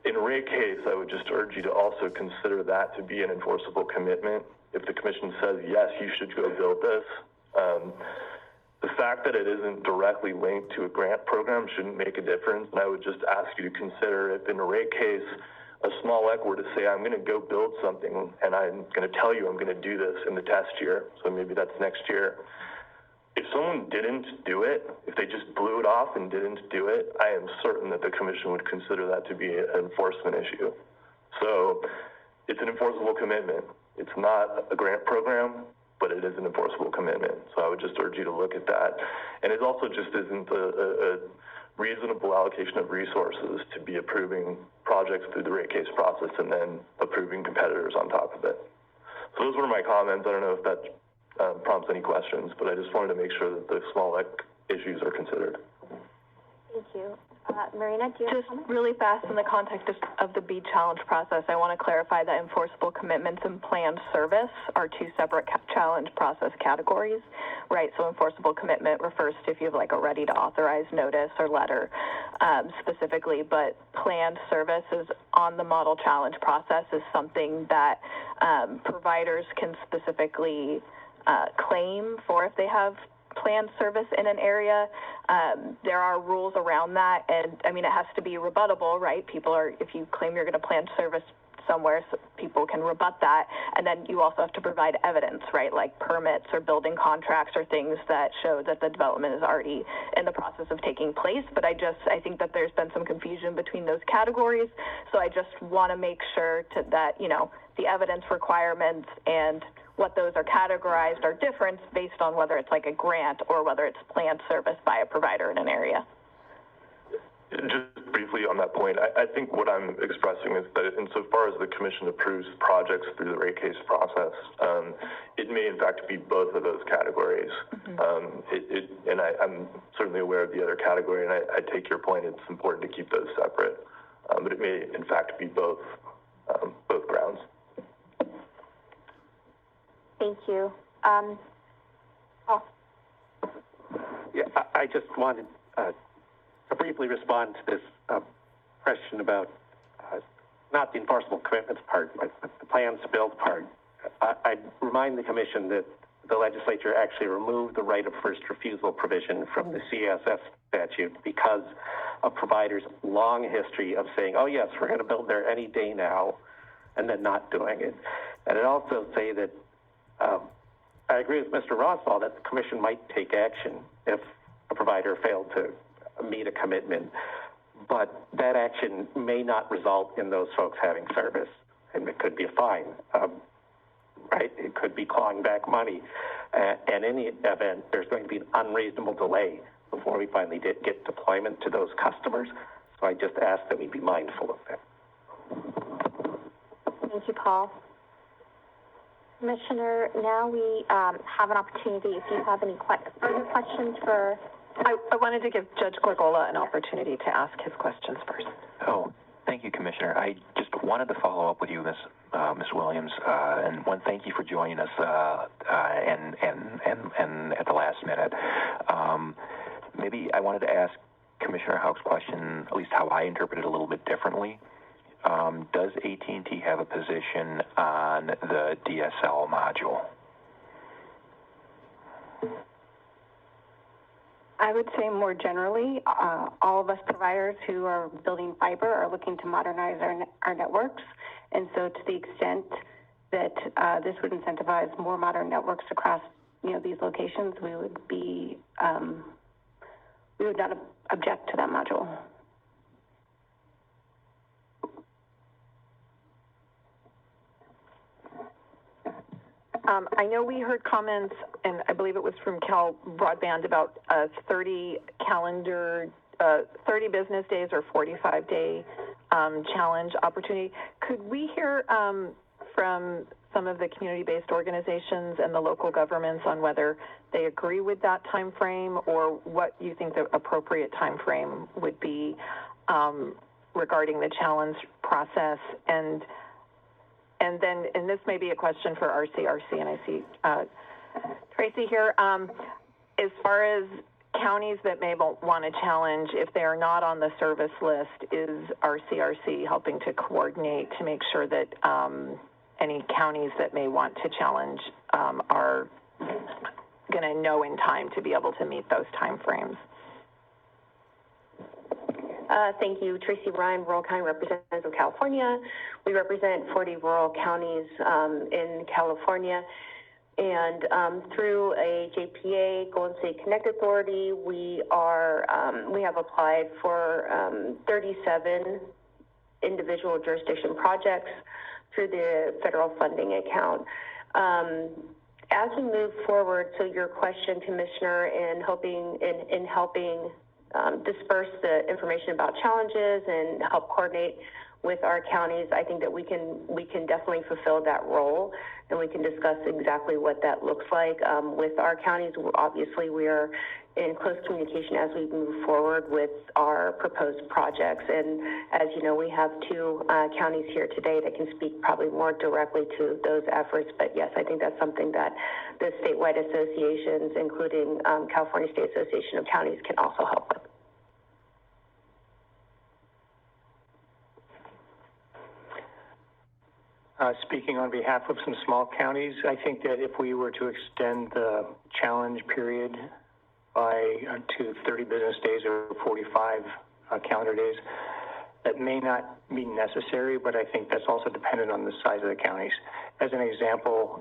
in a rate case, I would just urge you to also consider that to be an enforceable commitment. If the Commission says, yes, you should go build this, The fact that it isn't directly linked to a grant program shouldn't make a difference, and I would just ask you to consider if in a rate case, a small EC were to say, I'm going to go build something, and I'm going to tell you I'm going to do this in the test year, so maybe that's next year. If someone didn't do it, if they just blew it off and didn't do it, I am certain that the commission would consider that to be an enforcement issue. So it's an enforceable commitment. It's not a grant program, but it is an enforceable commitment. So I would just urge you to look at that. And it also just isn't a reasonable allocation of resources to be approving projects through the rate case process and then approving competitors on top of it. So those were my comments. I don't know if that prompts any questions, but I just wanted to make sure that the small issues are considered. Thank you. Marina, do you have a comment? Just really fast in the context of the BEAD challenge process, I want to clarify that enforceable commitments and planned service are two separate challenge process categories, right? So enforceable commitment refers to if you have like a ready to authorize notice or letter specifically, but planned service is on the model challenge process is something that providers can specifically claim for if they have planned service in an area. There are rules around that, and I mean, it has to be rebuttable, right? If you claim you're going to plan service somewhere, so people can rebut that, and then you also have to provide evidence, right? Like permits or building contracts or things that show that the development is already in the process of taking place. But I think that there's been some confusion between those categories, so I just want to make sure that, you know, the evidence requirements and what those are categorized are different based on whether it's like a grant or whether it's planned service by a provider in an area. Just briefly on that point, I think what I'm expressing is that insofar as the commission approves projects through the rate case process, it may in fact be both of those categories. Mm-hmm. And I'm certainly aware of the other category, and I take your point. It's important to keep those separate, but it may in fact be both grounds. Thank you. Yeah, I just wanted to briefly respond to this question about not the enforceable commitments part, but the plans to build part. I'd remind the commission that the legislature actually removed the right of first refusal provision from the CSS statute because of providers' long history of saying, oh yes, we're going to build there any day now, and then not doing it. And it also say that I agree with Mr. Roswell that the commission might take action if a provider failed to meet a commitment, but that action may not result in those folks having service, and it could be a fine, right? It could be clawing back money. And in any event, there's going to be an unreasonable delay before we finally get deployment to those customers. So I just ask that we be mindful of that. Thank you, Paul. Commissioner, now we have an opportunity, if you have any further questions for... I wanted to give Judge Gorgola an opportunity to ask his questions first. Oh, thank you, Commissioner. I just wanted to follow up with you, Ms. Williams, and one, thank you for joining us and at the last minute. Maybe I wanted to ask Commissioner Houck's question, at least how I interpret it a little bit differently. Does AT&T have a position on the DSL module? I would say more generally, all of us providers who are building fiber are looking to modernize our networks. And so to the extent that this would incentivize more modern networks across, these locations, we would not object to that module. I know we heard comments, and I believe it was from Cal Broadband, about 30 business days or 45-day challenge opportunity. Could we hear from some of the community-based organizations and the local governments on whether they agree with that time frame or what you think the appropriate time frame would be regarding the challenge process? And then, and this may be a question for RCRC, and I see Tracy here. As far as counties that may want to challenge, if they are not on the service list, is RCRC helping to coordinate to make sure that any counties that may want to challenge are going to know in time to be able to meet those timeframes. Thank you. Tracy Ryan, Rural County Representative of California. We represent 40 rural counties in California. And through a JPA, Golden State Connect Authority, we have applied for 37 individual jurisdiction projects through the federal funding account. As we move forward, so your question, Commissioner, in helping disperse the information about challenges and help coordinate with our counties, I think that we can definitely fulfill that role, and we can discuss exactly what that looks like with our counties. Obviously, we are in close communication as we move forward with our proposed projects. And as you know, we have two counties here today that can speak probably more directly to those efforts. But yes, I think that's something that the statewide associations, including California State Association of Counties, can also help with. Speaking on behalf of some small counties, I think that if we were to extend the challenge period to 30 business days or 45 calendar days, that may not be necessary, but I think that's also dependent on the size of the counties. As an example,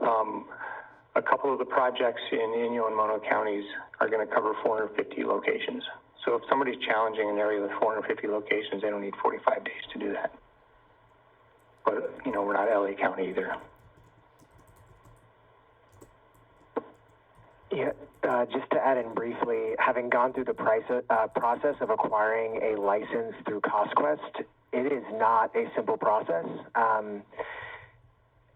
a couple of the projects in Inyo and Mono counties are going to cover 450 locations. So if somebody's challenging an area with 450 locations, they don't need 45 days to do that. But, you know, we're not LA County either. Yeah, just to add in briefly, having gone through the process of acquiring a license through CostQuest, it is not a simple process.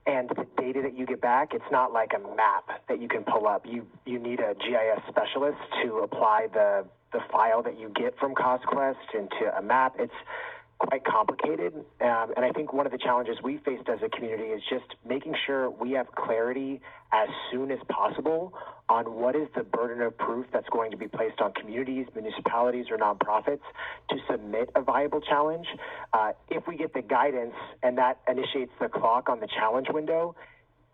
And the data that you get back, it's not like a map that you can pull up. You need a GIS specialist to apply the file that you get from CostQuest into a map. It's quite complicated, and I think one of the challenges we faced as a community is just making sure we have clarity as soon as possible on what is the burden of proof that's going to be placed on communities, municipalities, or nonprofits to submit a viable challenge. If we get the guidance and that initiates the clock on the challenge window,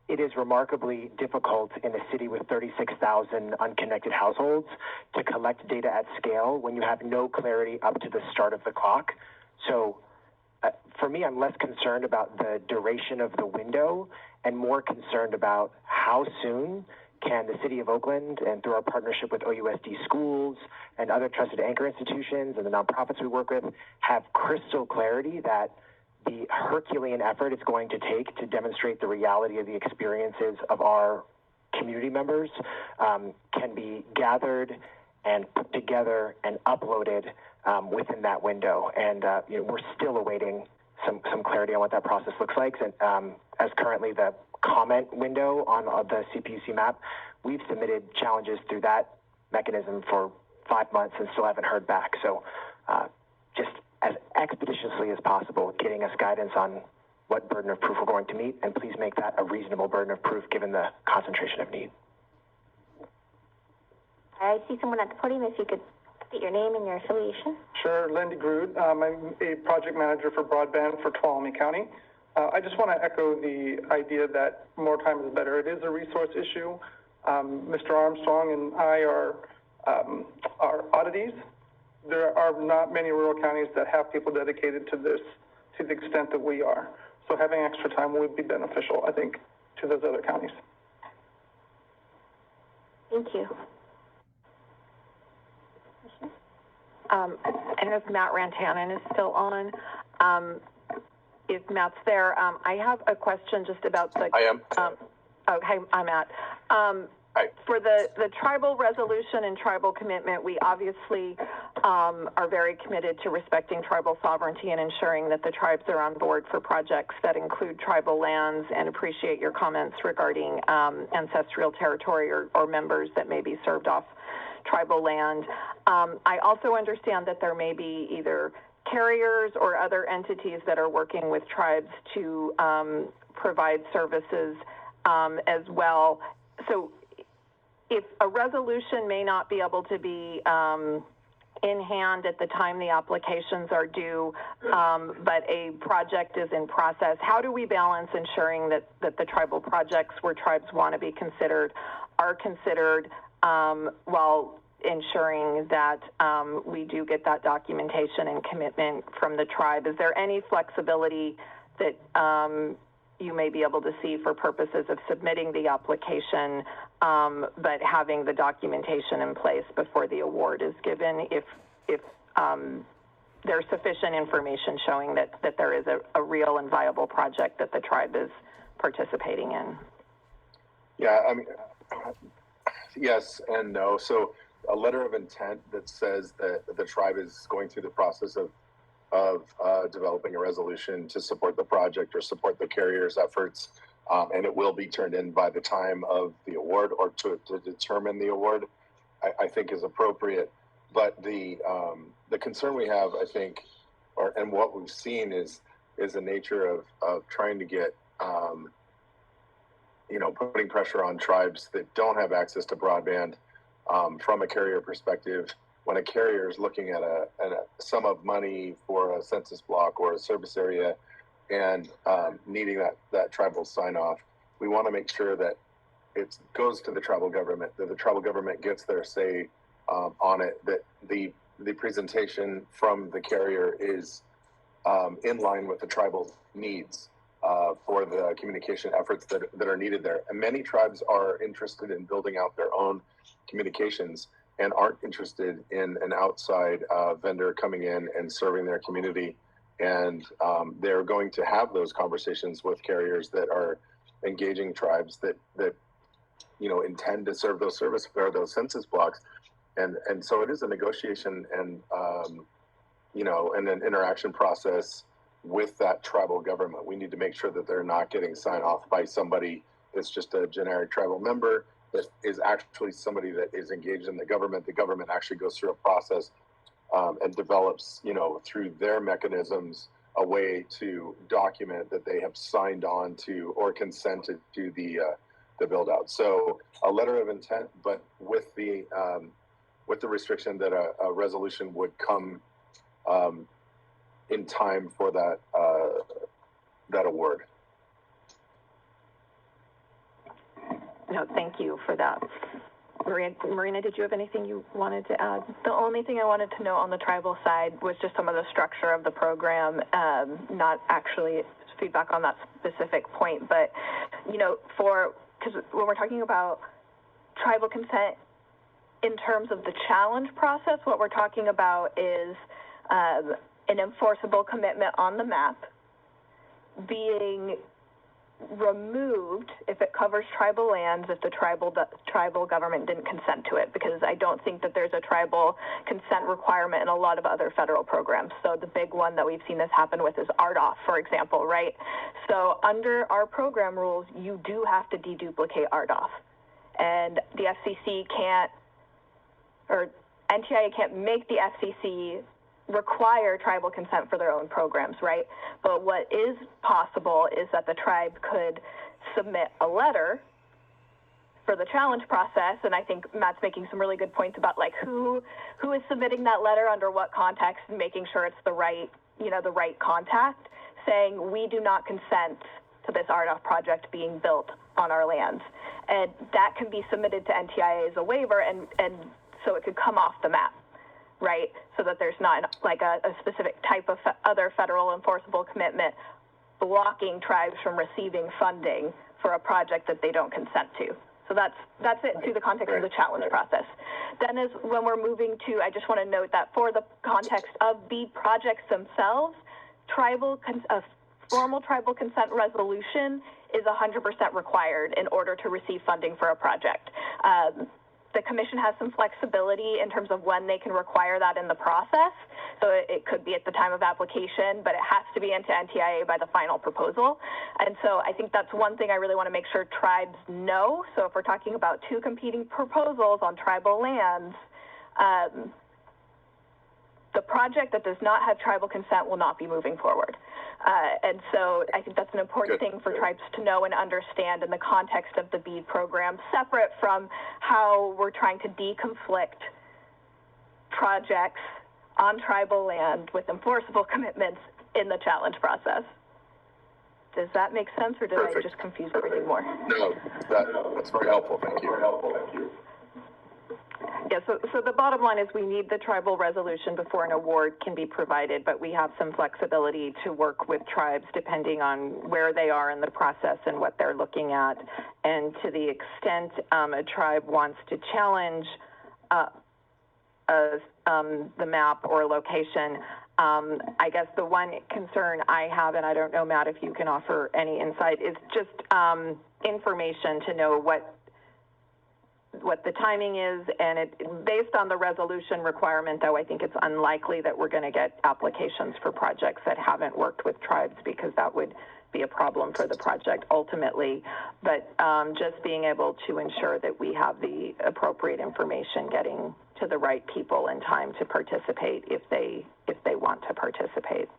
it is remarkably difficult in a city with 36,000 unconnected households to collect data at scale when you have no clarity up to the start of the clock. So for me, I'm less concerned about the duration of the window and more concerned about how soon can the City of Oakland, and through our partnership with OUSD schools and other trusted anchor institutions and the nonprofits we work with, have crystal clarity that the Herculean effort it's going to take to demonstrate the reality of the experiences of our community members can be gathered and put together and uploaded within that window. And you know, we're still awaiting some clarity on what that process looks like. And as currently the comment window on the CPUC map, we've submitted challenges through that mechanism for 5 months and still haven't heard back. So just as expeditiously as possible, getting us guidance on what burden of proof we're going to meet, and please make that a reasonable burden of proof given the concentration of need. I see someone at the podium. If you could state your name and your affiliation. Sure, Lindy Groot. I'm a project manager for broadband for Tuolumne County. I just want to echo the idea that more time is better. It is a resource issue. Mr. Armstrong and I are oddities. There are not many rural counties that have people dedicated to this to the extent that we are. So having extra time would be beneficial, I think, to those other counties. Thank you. I don't know if Matt Rantanen is still on. If Matt's there, I have a question just about the... I am. Okay, I'm Matt. Hi. For the tribal resolution and tribal commitment, we obviously are very committed to respecting tribal sovereignty and ensuring that the tribes are on board for projects that include tribal lands, and appreciate your comments regarding ancestral territory or members that may be served off tribal land. I also understand that there may be either carriers or other entities that are working with tribes to provide services as well. So if a resolution may not be able to be in hand at the time the applications are due, but a project is in process, how do we balance ensuring that the tribal projects where tribes want to be considered are considered while ensuring that we do get that documentation and commitment from the tribe. Is there any flexibility that you may be able to see for purposes of submitting the application, but having the documentation in place before the award is given if there's sufficient information showing that there is a real and viable project that the tribe is participating in? Yeah, I mean, yes and no. So a letter of intent that says that the tribe is going through the process of developing a resolution to support the project or support the carrier's efforts, and it will be turned in by the time of the award or to determine the award, I think is appropriate. But the concern we have, I think, and what we've seen is the nature of trying to get, putting pressure on tribes that don't have access to broadband from a carrier perspective. When a carrier is looking at a sum of money for a census block or a service area and needing that tribal sign off, we want to make sure that it goes to the tribal government, that the tribal government gets their say on it, that the presentation from the carrier is in line with the tribal needs for the communication efforts that are needed there. And many tribes are interested in building out their own communications and aren't interested in an outside vendor coming in and serving their community. And they're going to have those conversations with carriers that are engaging tribes that intend to serve those service or those census blocks. And so it is a negotiation and and an interaction process with that tribal government. We need to make sure that they're not getting signed off by somebody that's just a generic tribal member, that is actually somebody that is engaged in the government. The government actually goes through a process and develops, through their mechanisms, a way to document that they have signed on to or consented to the build out. So a letter of intent, but with the restriction that a resolution would come in time for that award. No, thank you for that. Marina, did you have anything you wanted to add? The only thing I wanted to know on the tribal side was just some of the structure of the program, not actually feedback on that specific point, but, because when we're talking about tribal consent in terms of the challenge process, what we're talking about is an enforceable commitment on the map being removed if it covers tribal lands, if the tribal government didn't consent to it, because I don't think that there's a tribal consent requirement in a lot of other federal programs. So the big one that we've seen this happen with is RDOF, for example, right? So under our program rules, you do have to deduplicate RDOF, and the FCC can't, or NTIA can't make the FCC require tribal consent for their own programs, right? But what is possible is that the tribe could submit a letter for the challenge process, and I think Matt's making some really good points about who is submitting that letter under what context and making sure it's the right contact, saying we do not consent to this RDOF project being built on our lands. And that can be submitted to NTIA as a waiver, and so it could come off the map, right? So that there's not a specific type of other federal enforceable commitment blocking tribes from receiving funding for a project that they don't consent to. So that's it through the context of the challenge process. Then when we're moving to, I just want to note that for the context of BEAD projects themselves, a formal tribal consent resolution is 100% required in order to receive funding for a project. The commission has some flexibility in terms of when they can require that in the process. So it could be at the time of application, but it has to be into NTIA by the final proposal. And so I think that's one thing I really want to make sure tribes know. So if we're talking about two competing proposals on tribal lands, the project that does not have tribal consent will not be moving forward. And so I think that's an important thing for tribes to know and understand in the context of the BEAD program, separate from how we're trying to deconflict projects on tribal land with enforceable commitments in the challenge process. Does that make sense, or did I just confuse everything more? No, that's very helpful. Thank you. Yeah, so the bottom line is we need the tribal resolution before an award can be provided, but we have some flexibility to work with tribes depending on where they are in the process and what they're looking at. And to the extent a tribe wants to challenge the map or location, I guess the one concern I have, and I don't know, Matt, if you can offer any insight, is just information to know what the timing is, and based on the resolution requirement, though, I think it's unlikely that we're going to get applications for projects that haven't worked with tribes, because that would be a problem for the project ultimately. But just being able to ensure that we have the appropriate information getting to the right people in time to participate if they want to participate.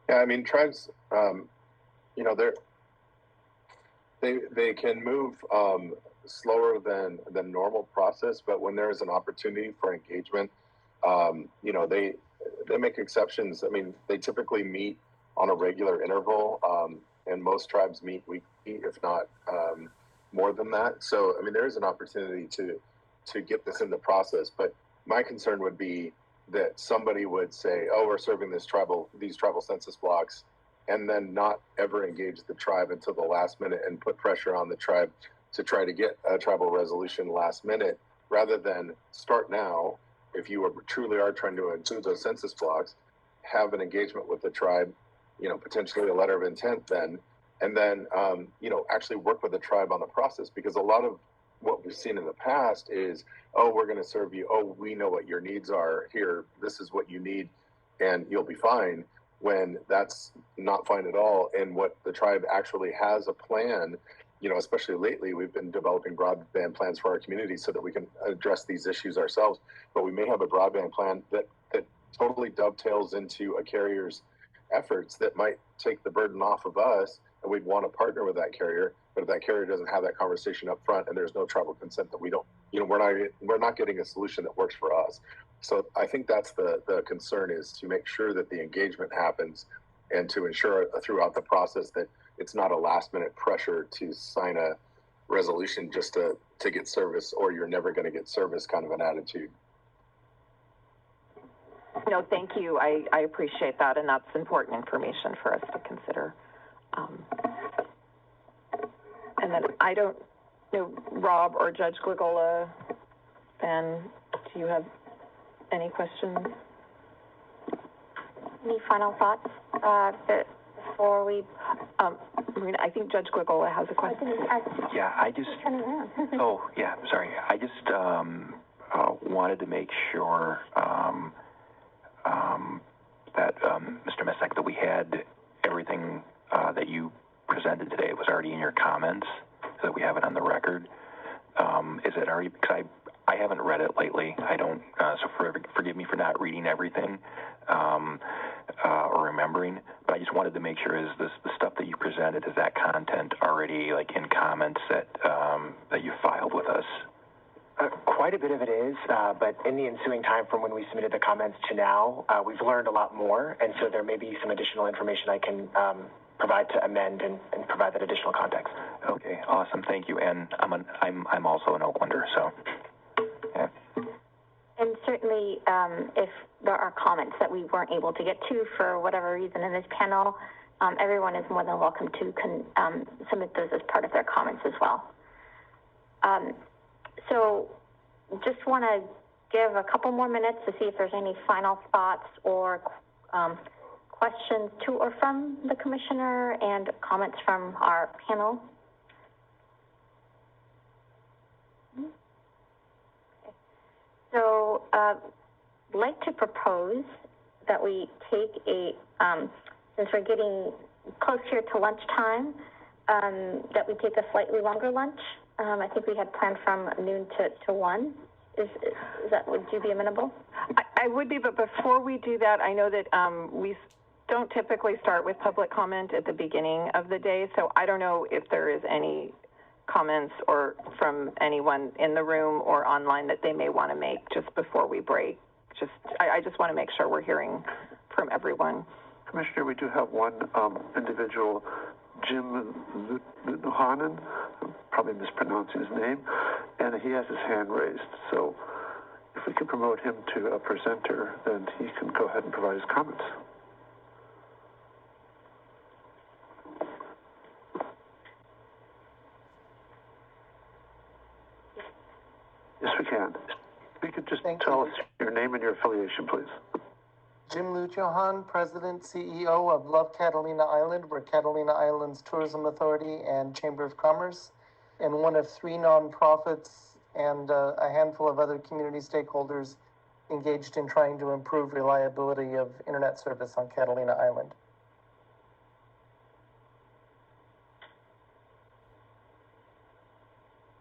Yeah, I mean, tribes, you know, they can move slower than normal process, but when there is an opportunity for engagement, you know, they make exceptions. I mean, they typically meet on a regular interval, and most tribes meet weekly, if not more than that. So, I mean, there is an opportunity to get this in the process, but my concern would be that somebody would say, oh, we're serving these tribal census blocks, and then not ever engage the tribe until the last minute and put pressure on the tribe to try to get a tribal resolution last minute, rather than start now. If you truly are trying to include those census blocks, have an engagement with the tribe, you know, potentially a letter of intent then, and then, you know, actually work with the tribe on the process, because a lot of what we've seen in the past is, oh, we're going to serve you. Oh, we know what your needs are here. This is what you need, and you'll be fine, when that's not fine at all. And what the tribe actually has a plan. You know, especially lately, we've been developing broadband plans for our community so that we can address these issues ourselves. But we may have a broadband plan that totally dovetails into a carrier's efforts that might take the burden off of us, and we'd want to partner with that carrier. But if that carrier doesn't have that conversation up front, and there's no tribal consent, that we don't, you know, we're not getting a solution that works for us. So I think that's the concern, is to make sure that the engagement happens, and to ensure throughout the process that it's not a last minute pressure to sign a resolution just to get service, or you're never going to get service kind of an attitude. No, thank you. I appreciate that, and that's important information for us to consider. And then I don't know, Rob or Judge Glagola, Ben, do you have any questions? Any final thoughts before we? I think Judge Glagola has a question. Yeah, I just. Oh, yeah. Sorry. I just wanted to make sure that Mr. Messick, that we had everything that you presented today. It was already in your comments, so that we have it on the record. Is it already? Because I haven't read it lately. I don't. So forgive me for not reading everything or remembering. But I just wanted to make sure, is the stuff that you presented, is that content already like in comments that you filed with us? Quite a bit of it is, but in the ensuing time from when we submitted the comments to now, we've learned a lot more, and so there may be some additional information I can provide to amend and provide that additional context. Okay, awesome, thank you. And I'm also an Oaklander, so. Yeah. And certainly, if there are comments that we weren't able to get to for whatever reason in this panel, everyone is more than welcome to submit those as part of their comments as well. So just want to give a couple more minutes to see if there's any final thoughts or questions to or from the commissioner, and comments from our panel. So I'd like to propose that we take since we're getting close here to lunchtime, that we take a slightly longer lunch. I think we had planned from noon to 1. Would you be amenable? I would be, but before we do that, I know that we don't typically start with public comment at the beginning of the day, so I don't know if there is any comments or from anyone in the room or online that they may want to make just before we break. I just want to make sure we're hearing from everyone. Commissioner, we do have one individual, Jim Luhanen, I'm probably mispronouncing his name, and he has his hand raised. So if we could promote him to a presenter, then he can go ahead and provide his comments. Yes, we can. If you could just tell us your name and your affiliation, please. Jim Lujohan, President, CEO of Love Catalina Island. We're Catalina Island's Tourism Authority and Chamber of Commerce, and one of 3 nonprofits and a handful of other community stakeholders engaged in trying to improve reliability of internet service on Catalina Island.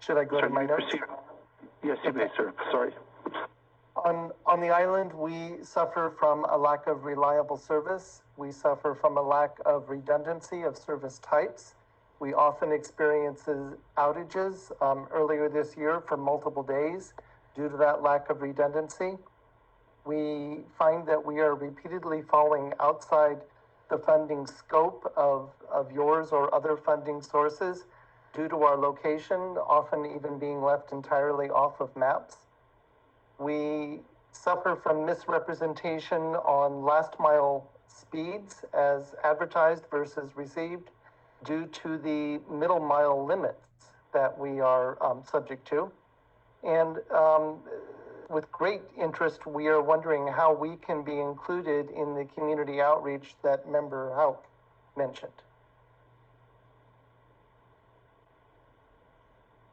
Should I go to my notes? Yes, you may, sir. Sorry. On the island, we suffer from a lack of reliable service. We suffer from a lack of redundancy of service types. We often experience outages earlier this year for multiple days due to that lack of redundancy. We find that we are repeatedly falling outside the funding scope of yours or other funding sources due to our location, often even being left entirely off of maps. We suffer from misrepresentation on last mile speeds as advertised versus received due to the middle mile limits that we are subject to. And with great interest, we are wondering how we can be included in the community outreach that Member Hauk mentioned.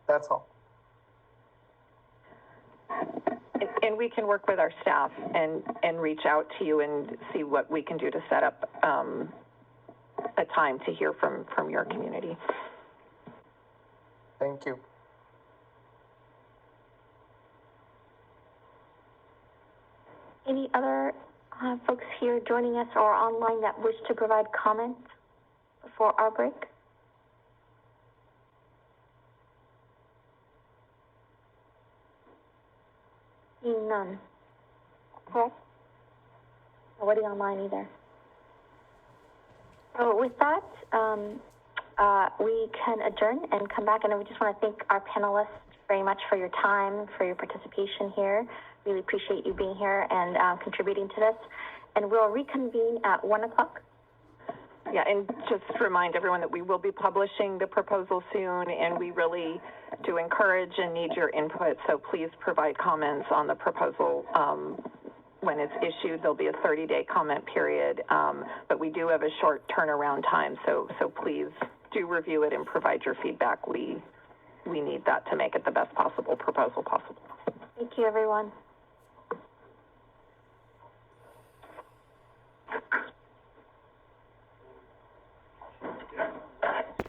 That's all. And we can work with our staff and reach out to you and see what we can do to set up a time to hear from your community. Thank you. Any other folks here joining us or online that wish to provide comments before our break? Seeing none. Correct? Nobody online either. So with that, we can adjourn and come back, and we just want to thank our panelists very much for your time, for your participation here. Really appreciate you being here and contributing to this. And we'll reconvene at 1 o'clock. Yeah, and just remind everyone that we will be publishing the proposal soon, and we really do encourage and need your input, so please provide comments on the proposal when it's issued. There'll be a 30-day comment period, but we do have a short turnaround time, so please do review it and provide your feedback. We need that to make it the best possible proposal possible. Thank you, everyone.